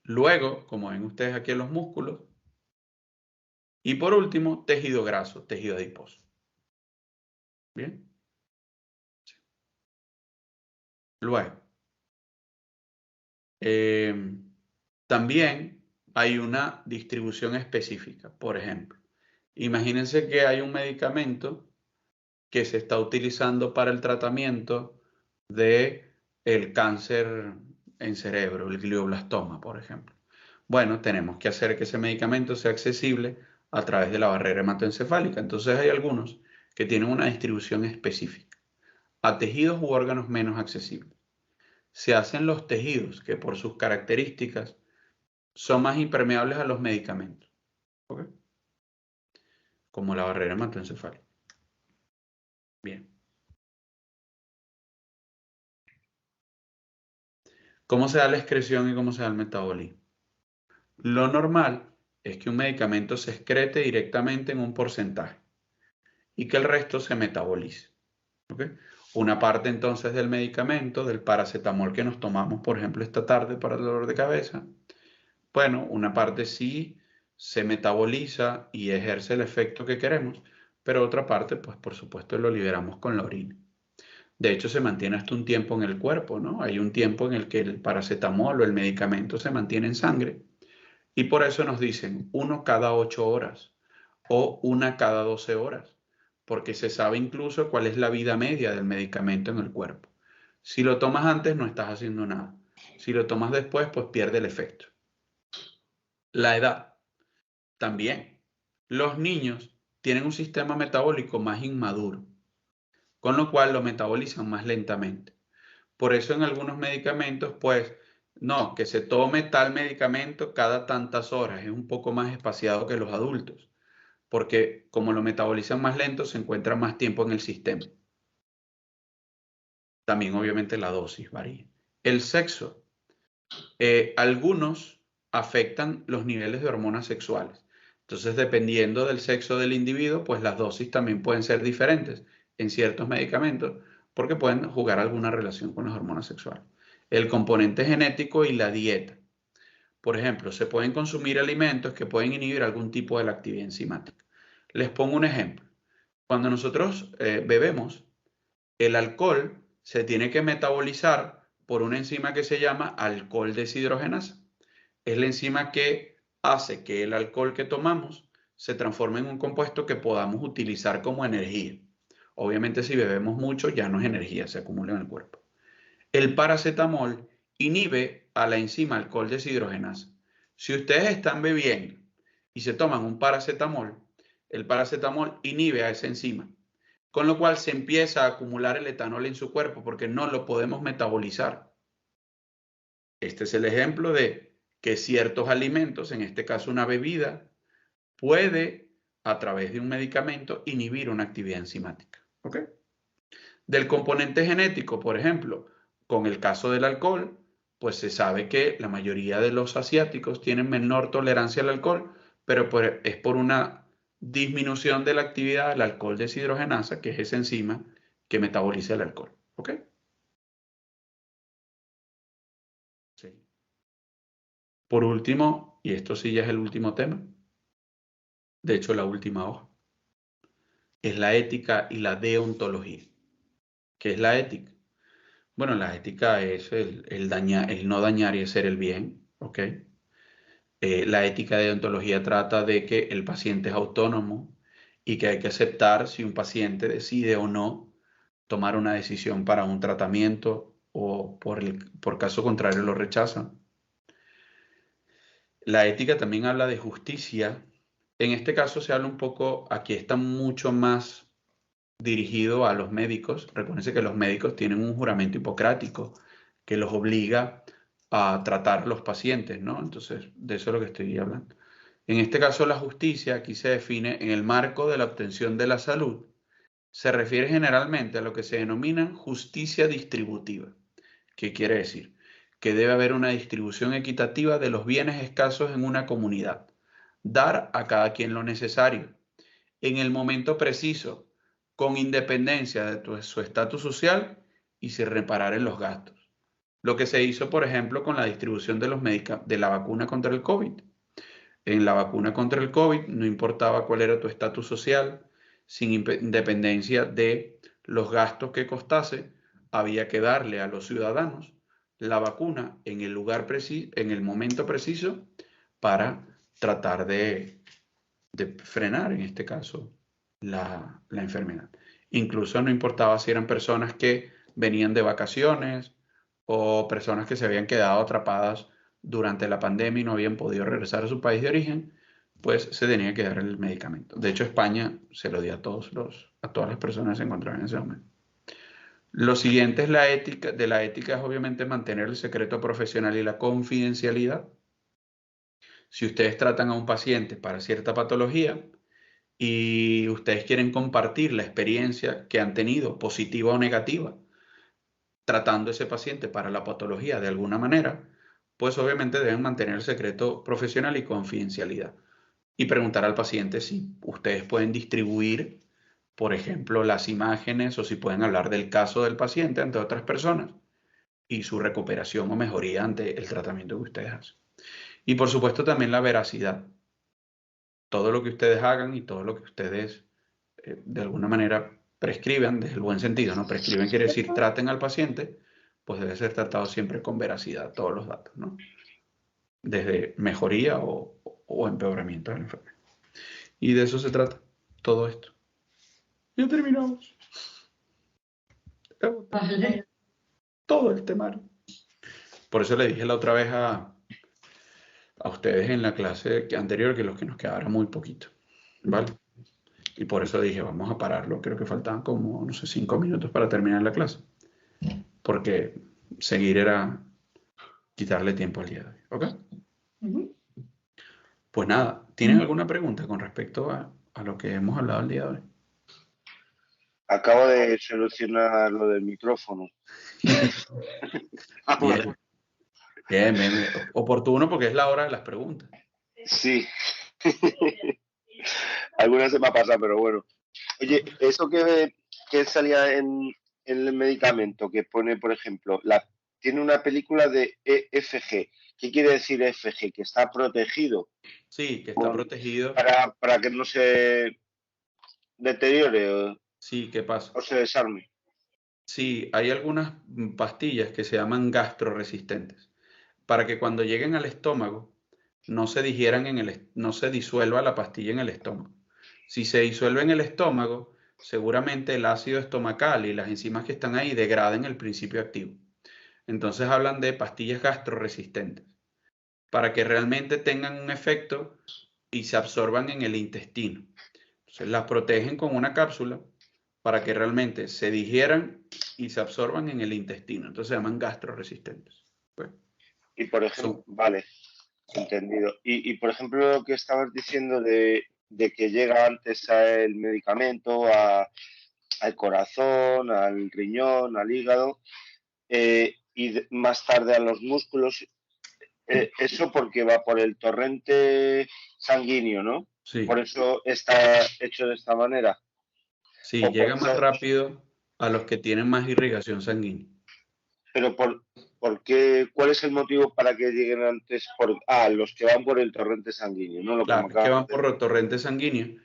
Luego, como ven ustedes aquí en los músculos. Y por último, tejido graso, tejido adiposo. Bien. Sí. Luego, también hay una distribución específica. Por ejemplo, imagínense que hay un medicamento que se está utilizando para el tratamiento de el cáncer en cerebro, el glioblastoma, por ejemplo. Bueno, tenemos que hacer que ese medicamento sea accesible a través de la barrera hematoencefálica. Entonces hay algunos que tienen una distribución específica a tejidos u órganos menos accesibles. Se hacen los tejidos que por sus características son más impermeables a los medicamentos, ¿ok? Como la barrera hematoencefálica. Bien. ¿Cómo se da la excreción y cómo se da el metabolismo? Lo normal es que un medicamento se excrete directamente en un porcentaje y que el resto se metabolice. ¿Okay? Una parte entonces del medicamento, del paracetamol que nos tomamos, por ejemplo, esta tarde para el dolor de cabeza, bueno, una parte sí se metaboliza y ejerce el efecto que queremos, pero otra parte, pues por supuesto, lo liberamos con la orina. De hecho, se mantiene hasta un tiempo en el cuerpo, ¿no? Hay un tiempo en el que el paracetamol o el medicamento se mantiene en sangre y por eso nos dicen 1 cada 8 horas o 1 cada 12 horas, porque se sabe incluso cuál es la vida media del medicamento en el cuerpo. Si lo tomas antes, no estás haciendo nada. Si lo tomas después, pues pierde el efecto. La edad también. Los niños tienen un sistema metabólico más inmaduro, con lo cual lo metabolizan más lentamente. Por eso en algunos medicamentos, pues, no, que se tome tal medicamento cada tantas horas, es un poco más espaciado que los adultos, porque como lo metabolizan más lento, se encuentra más tiempo en el sistema. También obviamente la dosis varía. El sexo. Algunos afectan los niveles de hormonas sexuales. Entonces, dependiendo del sexo del individuo, pues las dosis también pueden ser diferentes en ciertos medicamentos porque pueden jugar alguna relación con las hormonas sexuales. El componente genético y la dieta. Por ejemplo, se pueden consumir alimentos que pueden inhibir algún tipo de la actividad enzimática. Les pongo un ejemplo. Cuando nosotros bebemos, el alcohol se tiene que metabolizar por una enzima que se llama alcohol deshidrogenasa. Es la enzima que hace que el alcohol que tomamos se transforme en un compuesto que podamos utilizar como energía. Obviamente si bebemos mucho ya no es energía, se acumula en el cuerpo. El paracetamol inhibe a la enzima alcohol deshidrogenasa. Si ustedes están bebiendo y se toman un paracetamol, el paracetamol inhibe a esa enzima, con lo cual se empieza a acumular el etanol en su cuerpo porque no lo podemos metabolizar. Este es el ejemplo de que ciertos alimentos, en este caso una bebida, puede a través de un medicamento inhibir una actividad enzimática. ¿Ok? Del componente genético, por ejemplo, con el caso del alcohol, pues se sabe que la mayoría de los asiáticos tienen menor tolerancia al alcohol, pero es por una disminución de la actividad del alcohol deshidrogenasa, que es esa enzima que metaboliza el alcohol. ¿Ok? Sí. Por último, y esto sí ya es el último tema, de hecho la última hoja, es la ética y la deontología. ¿Qué es la ética? Bueno, la ética es el no dañar y hacer el bien, ¿ok? La ética de deontología trata de que el paciente es autónomo y que hay que aceptar si un paciente decide o no tomar una decisión para un tratamiento o por caso contrario lo rechazan. La ética también habla de justicia. En este caso se habla un poco, aquí está mucho más dirigido a los médicos. Recuérdense que los médicos tienen un juramento hipocrático que los obliga a tratar a los pacientes, ¿no? Entonces, de eso es lo que estoy hablando. En este caso, la justicia aquí se define en el marco de la obtención de la salud. Se refiere generalmente a lo que se denomina justicia distributiva. ¿Qué quiere decir? Que debe haber una distribución equitativa de los bienes escasos en una comunidad. Dar a cada quien lo necesario, en el momento preciso, con independencia de su estatus social y sin reparar en los gastos. Lo que se hizo, por ejemplo, con la distribución de la vacuna contra el COVID. En la vacuna contra el COVID no importaba cuál era tu estatus social, sin independencia de los gastos que costase, había que darle a los ciudadanos la vacuna en el lugar preciso, en el momento preciso, para tratar de frenar, en este caso, la enfermedad. Incluso no importaba si eran personas que venían de vacaciones o personas que se habían quedado atrapadas durante la pandemia y no habían podido regresar a su país de origen, pues se tenía que dar el medicamento. De hecho, España se lo dio a todas las personas que se encontraban en ese momento. Lo siguiente es la ética. De la ética es obviamente mantener el secreto profesional y la confidencialidad. Si ustedes tratan a un paciente para cierta patología y ustedes quieren compartir la experiencia que han tenido, positiva o negativa, tratando a ese paciente para la patología de alguna manera, pues obviamente deben mantener el secreto profesional y confidencialidad. Y preguntar al paciente si ustedes pueden distribuir, por ejemplo, las imágenes o si pueden hablar del caso del paciente ante otras personas y su recuperación o mejoría ante el tratamiento que ustedes hacen. Y por supuesto también la veracidad. Todo lo que ustedes hagan y todo lo que ustedes de alguna manera prescriban, desde el buen sentido, ¿no? Prescriben quiere decir traten al paciente, pues debe ser tratado siempre con veracidad, todos los datos, ¿no? Desde mejoría o empeoramiento de la enfermedad. Y de eso se trata todo esto. Ya terminamos. Vale. Todo el temario. Por eso le dije la otra vez a ustedes en la clase anterior que los que nos quedara muy poquito, ¿vale? Y por eso dije, vamos a pararlo. Creo que faltaban como, no sé, 5 minutos para terminar la clase. Porque seguir era quitarle tiempo al día de hoy. ¿Ok? Pues nada, ¿tienen alguna pregunta con respecto a lo que hemos hablado el día de hoy? Acabo de solucionar lo del micrófono. Bien. Bien. Oportuno porque es la hora de las preguntas. Sí. Algunas se me ha pasado, pero bueno. Oye, eso que salía en el medicamento, que pone, por ejemplo, tiene una película de EFG. ¿Qué quiere decir EFG? Que está protegido. Sí, que está protegido. Para que no se deteriore Sí, ¿qué pasa? o se desarme. Sí, hay algunas pastillas que se llaman gastroresistentes, para que cuando lleguen al estómago no se digieran no se disuelva la pastilla en el estómago. Si se disuelve en el estómago, seguramente el ácido estomacal y las enzimas que están ahí degraden el principio activo. Entonces hablan de pastillas gastroresistentes, para que realmente tengan un efecto y se absorban en el intestino. Entonces las protegen con una cápsula para que realmente se digieran y se absorban en el intestino. Entonces se llaman gastroresistentes. Pues, y por ejemplo, vale, entendido. Y por ejemplo, lo que estabas diciendo de que llega antes el medicamento al corazón, al riñón, al hígado, y más tarde a los músculos, eso porque va por el torrente sanguíneo, ¿no? sí. Por eso está hecho de esta manera. Sí, llega más rápido a los que tienen más irrigación sanguínea. Pero ¿por qué? ¿Cuál es el motivo para que lleguen antes los que van por el torrente sanguíneo? ¿No? Claro, es que van por el torrente sanguíneo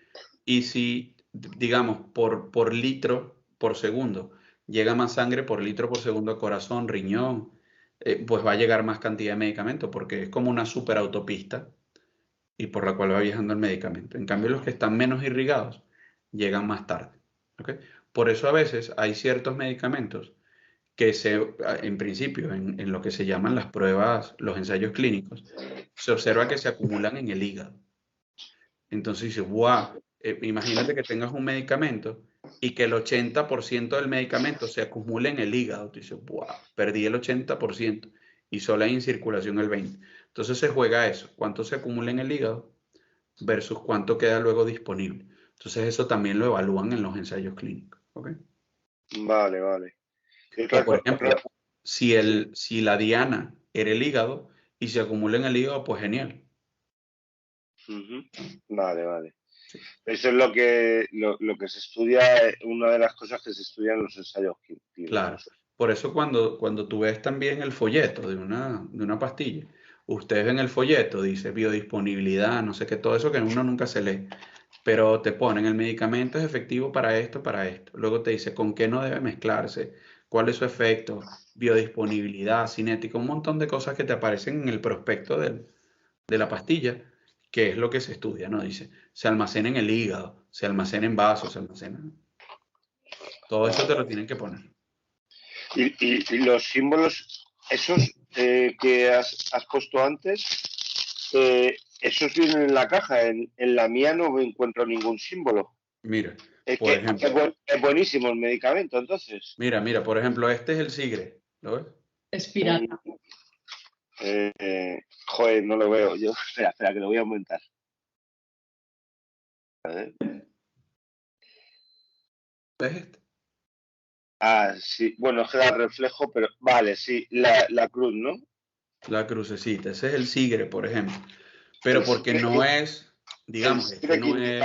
y si, digamos, por litro por segundo, llega más sangre por litro por segundo a corazón, riñón, pues va a llegar más cantidad de medicamento porque es como una superautopista y por la cual va viajando el medicamento. En cambio, los que están menos irrigados llegan más tarde. ¿Ok? Por eso a veces hay ciertos medicamentos que en principio, en lo que se llaman las pruebas, los ensayos clínicos, se observa que se acumulan en el hígado. Entonces dices, wow, imagínate que tengas un medicamento y que el 80% del medicamento se acumule en el hígado. Tú dices, wow, perdí el 80% y solo hay en circulación el 20%. Entonces se juega eso, cuánto se acumula en el hígado versus cuánto queda luego disponible. Entonces eso también lo evalúan en los ensayos clínicos. ¿Ok? Vale, vale. O por ejemplo, si la diana era el hígado y se acumula en el hígado, pues genial. Vale, vale. Sí. Eso es lo que se estudia, una de las cosas que se estudia en los ensayos clínicos. Claro. Por eso cuando tú ves también el folleto de una pastilla, ustedes ven el folleto, dice biodisponibilidad, no sé qué, todo eso que uno nunca se lee. Pero te ponen el medicamento es efectivo para esto, para esto. Luego te dice con qué no debe mezclarse, cuál es su efecto, biodisponibilidad, cinética, un montón de cosas que te aparecen en el prospecto de la pastilla, que es lo que se estudia, ¿no? Dice, se almacena en el hígado, se almacena en vasos, se almacena. Todo eso te lo tienen que poner. Y los símbolos, esos que has puesto antes, esos vienen en la caja. En la mía no encuentro ningún símbolo. Mira, Es por ejemplo. Es buenísimo el medicamento, entonces. Mira, por ejemplo, este es el Sigre, ¿lo ves? Espirata. Joder, no lo veo. Yo, espera, que lo voy a aumentar. A ver. ¿Ves este? Ah, sí. Bueno, es que da reflejo, pero vale, sí. La cruz, ¿no? La crucecita, ese es el Sigre, por ejemplo. Pero porque no es, digamos, este no es...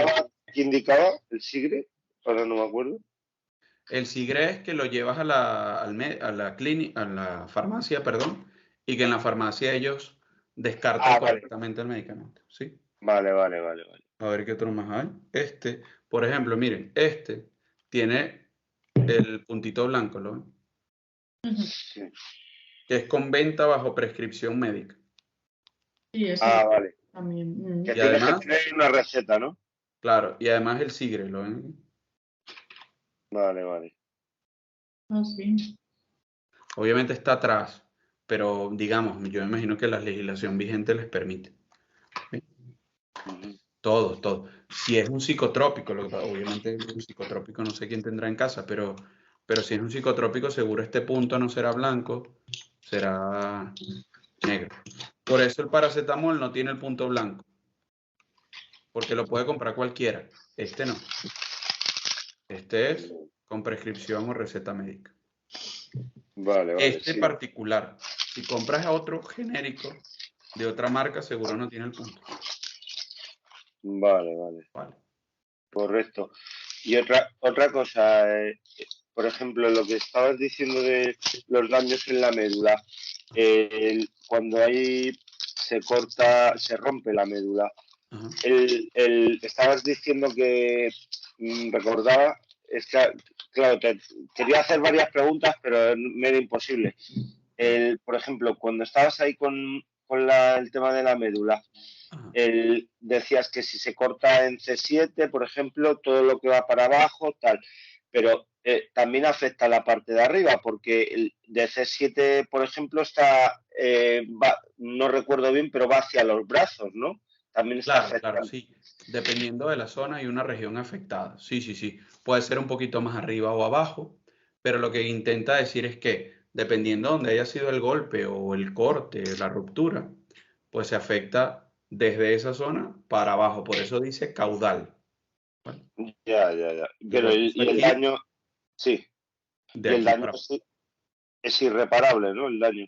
¿Qué indicaba el Sigre? Ahora no me acuerdo. El Sigre es que lo llevas a la farmacia, perdón, y que en la farmacia ellos descartan correctamente el medicamento, ¿sí? Vale. A ver qué otro más hay. Este, por ejemplo, miren, este tiene el puntito blanco, ¿lo ven? Sí. Que es con venta bajo prescripción médica. Sí, eso vale. también. Que Y tienes además, que tener una receta, ¿no? claro, y además el Sigre, ¿lo ven? Vale. Ah, sí. Obviamente está atrás, pero digamos, yo me imagino que la legislación vigente les permite. ¿Sí? Todo. Si es un psicotrópico, obviamente un psicotrópico no sé quién tendrá en casa, pero si es un psicotrópico, seguro este punto no será blanco, será negro. Por eso el paracetamol no tiene el punto blanco, porque lo puede comprar cualquiera. Este no. Este es con prescripción o receta médica. Vale. Este particular, si compras a otro genérico de otra marca, seguro no tiene el punto. Vale. Correcto. Y otra cosa, por ejemplo, lo que estabas diciendo de los daños en la médula, cuando se rompe la médula, estabas diciendo que recordaba, es que, claro, quería hacer varias preguntas, pero me era imposible. Por ejemplo, cuando estabas ahí con el tema de la médula, decías que si se corta en C7, por ejemplo, todo lo que va para abajo, tal, pero también afecta a la parte de arriba, porque el de C7, por ejemplo, no recuerdo bien, pero va hacia los brazos, ¿no? También está afectando. Claro, sí. Dependiendo de la zona y una región afectada. Sí. Puede ser un poquito más arriba o abajo, pero lo que intenta decir es que dependiendo de donde haya sido el golpe o el corte, la ruptura, pues se afecta desde esa zona para abajo. Por eso dice caudal. ¿Vale? Ya. Pero el daño, sí. De y el aquí daño es irreparable, ¿no? El daño.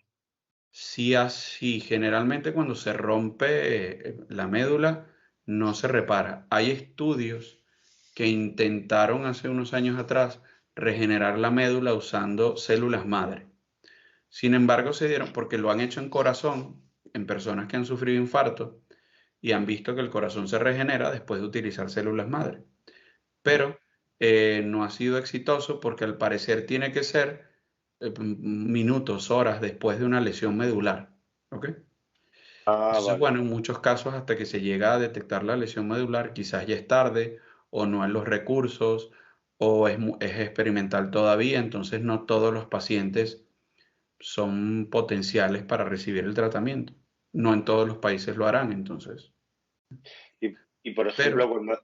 Sí, así, generalmente cuando se rompe la médula no se repara. Hay estudios que intentaron hace unos años atrás regenerar la médula usando células madre. Sin embargo, se dieron, porque lo han hecho en corazón, en personas que han sufrido infarto, y han visto que el corazón se regenera después de utilizar células madre. Pero no ha sido exitoso porque al parecer tiene que ser minutos, horas después de una lesión medular. ¿Ok? Entonces, Vale. bueno, en muchos casos hasta que se llega a detectar la lesión medular, quizás ya es tarde o no en los recursos o es experimental todavía, entonces no todos los pacientes son potenciales para recibir el tratamiento. No en todos los países lo harán, entonces. Y por ejemplo, Pero,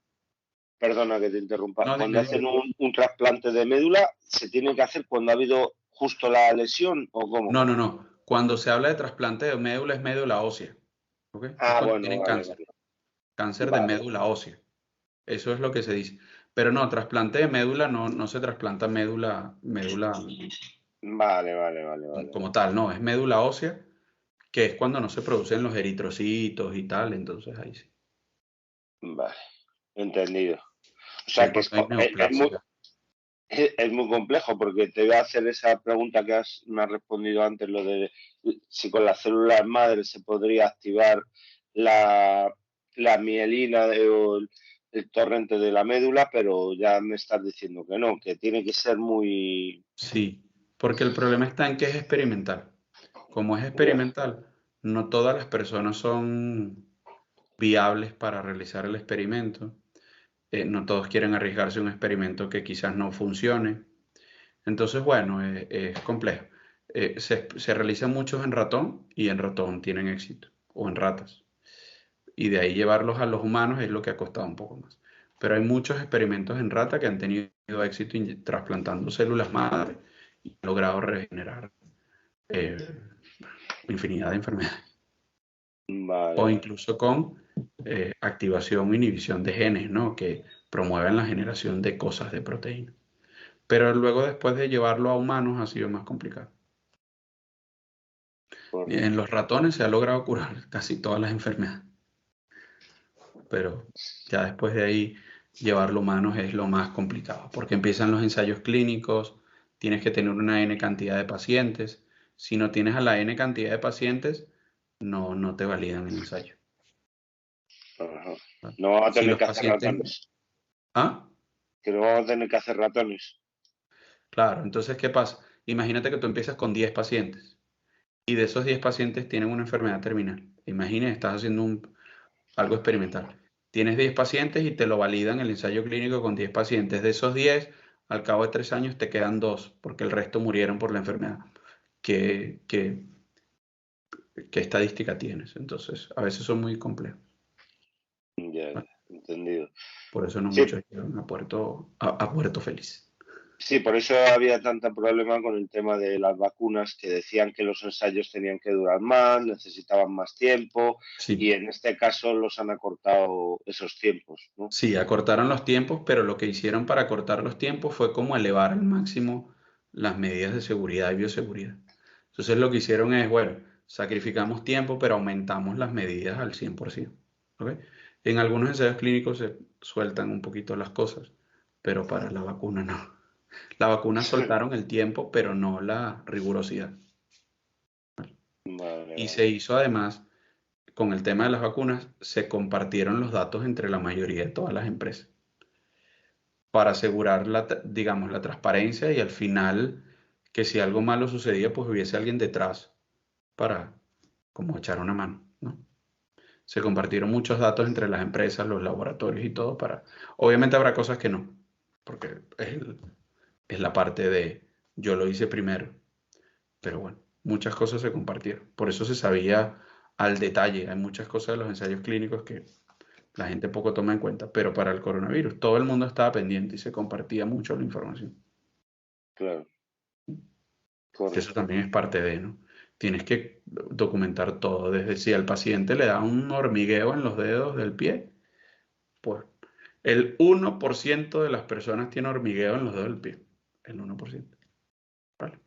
perdona que te interrumpa, no, cuando dime, hacen dime. un trasplante de médula, ¿se tiene que hacer cuando ha habido justo la lesión o cómo? No, no, no. Cuando se habla de trasplante de médula es médula ósea, ¿ok? Es cuando Bueno, tienen vale, cáncer, vale. cáncer de Vale, médula ósea. Eso es lo que se dice. Pero no, trasplante de médula no se trasplanta médula vale, vale, vale, vale. como tal, no, es médula ósea, que es cuando no se producen los eritrocitos y tal, entonces ahí sí. Vale, entendido. O Que es sea que cuando hay neoplasia. es muy complejo porque te voy a hacer esa pregunta que me has respondido antes, lo de si con las células madre se podría activar la, la mielina o el torrente de la médula, pero ya me estás diciendo que no, que tiene que ser muy... Sí, porque el problema está en que es experimental. Como es Ya, experimental, no todas las personas son viables para realizar el experimento. No todos quieren arriesgarse a un experimento que quizás no funcione. Entonces, bueno, es complejo. Se realizan muchos en ratón y en ratón tienen éxito, o en ratas. Y de ahí llevarlos a los humanos es lo que ha costado un poco más. Pero hay muchos experimentos en rata que han tenido éxito trasplantando células madre y han logrado regenerar eh, infinidad de enfermedades. vale, O vale. incluso con activación o inhibición de genes, ¿no? Que promueven la generación de cosas de proteína. Pero luego después de llevarlo a humanos ha sido más complicado. En Correcto. los ratones se ha logrado curar casi todas las enfermedades, pero ya después de ahí llevarlo a humanos es lo más complicado, porque empiezan los ensayos clínicos, tienes que tener una N cantidad de pacientes. Si no tienes a la N cantidad de pacientes, no te validan el ensayo. Ajá. ¿Vale? No vamos a Si tener los que hacer pacientes... ratones, Ah, que no vamos a tener que hacer ratones. claro, entonces, ¿qué pasa? Imagínate que tú empiezas con 10 pacientes y de esos 10 pacientes tienen una enfermedad terminal. Imagina, estás haciendo algo experimental. Tienes 10 pacientes y te lo validan el ensayo clínico con 10 pacientes. De esos 10, al cabo de 3 años te quedan 2 porque el resto murieron por la enfermedad. ¿Qué, qué, qué estadística tienes? Entonces, a veces son muy complejos. Ya, ¿Vale? entendido. Por eso no Sí, muchos llegan a puerto feliz. sí, por eso había tanto problema con el tema de las vacunas, que decían que los ensayos tenían que durar más, necesitaban más tiempo, y Sí, en este caso los han acortado esos tiempos, ¿no? sí, acortaron los tiempos, pero lo que hicieron para acortar los tiempos fue como elevar al máximo las medidas de seguridad y bioseguridad. Entonces lo que hicieron es, bueno, sacrificamos tiempo, pero aumentamos las medidas al 100%. ¿Ok? En algunos ensayos clínicos se sueltan un poquito las cosas, pero para la vacuna no. La vacuna soltaron el tiempo, pero no la rigurosidad. Vale, Y vale. se hizo además, con el tema de las vacunas, se compartieron los datos entre la mayoría de todas las empresas para asegurar digamos, la transparencia y al final que si algo malo sucedía, pues hubiese alguien detrás para como echar una mano, ¿no? Se compartieron muchos datos entre las empresas, los laboratorios y todo para... Obviamente habrá cosas que no, porque es la parte de yo lo hice primero, pero bueno, muchas cosas se compartieron. Por eso se sabía al detalle. Hay muchas cosas de los ensayos clínicos que la gente poco toma en cuenta, pero para el coronavirus todo el mundo estaba pendiente y se compartía mucho la información. Claro, Que eso correcto. también es parte de, ¿no? Tienes que documentar todo, desde si al paciente le da un hormigueo en los dedos del pie, pues el 1% de las personas tiene hormigueo en los dedos del pie. El 1%. ¿Vale?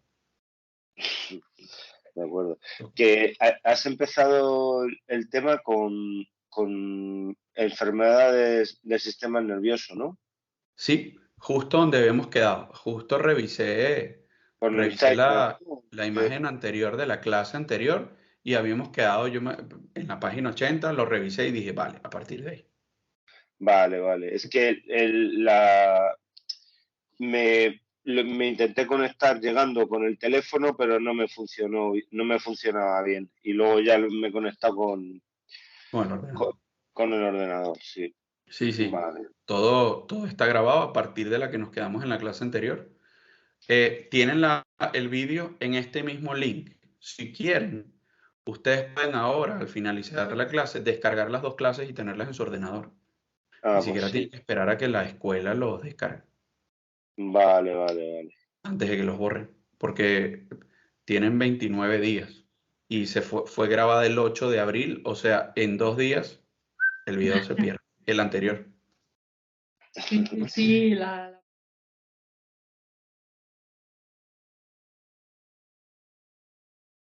De acuerdo. Que has empezado el tema con enfermedades del sistema nervioso, ¿no? Sí, justo donde habíamos quedado. Justo Con revisé Alzheimer, ¿no? la imagen anterior de la clase anterior y habíamos quedado en la página 80, lo revisé y dije, vale, a partir de ahí. Vale, vale. Es que me me intenté conectar llegando con el teléfono, pero no me funcionaba bien. Y luego ya me he conectado con el ordenador, sí. Sí, sí. Vale. Todo está grabado a partir de la que nos quedamos en la clase anterior. Tienen el vídeo en este mismo link. Si quieren, ustedes pueden ahora, al finalizar la clase, descargar las dos clases y tenerlas en su ordenador. Ni siquiera tienen que esperar a que la escuela los descargue. Vale, vale, vale. Antes de que los borren. Porque tienen 29 días. Y fue grabada el 8 de abril. O sea, en 2 días el video se pierde. El anterior. Sí, la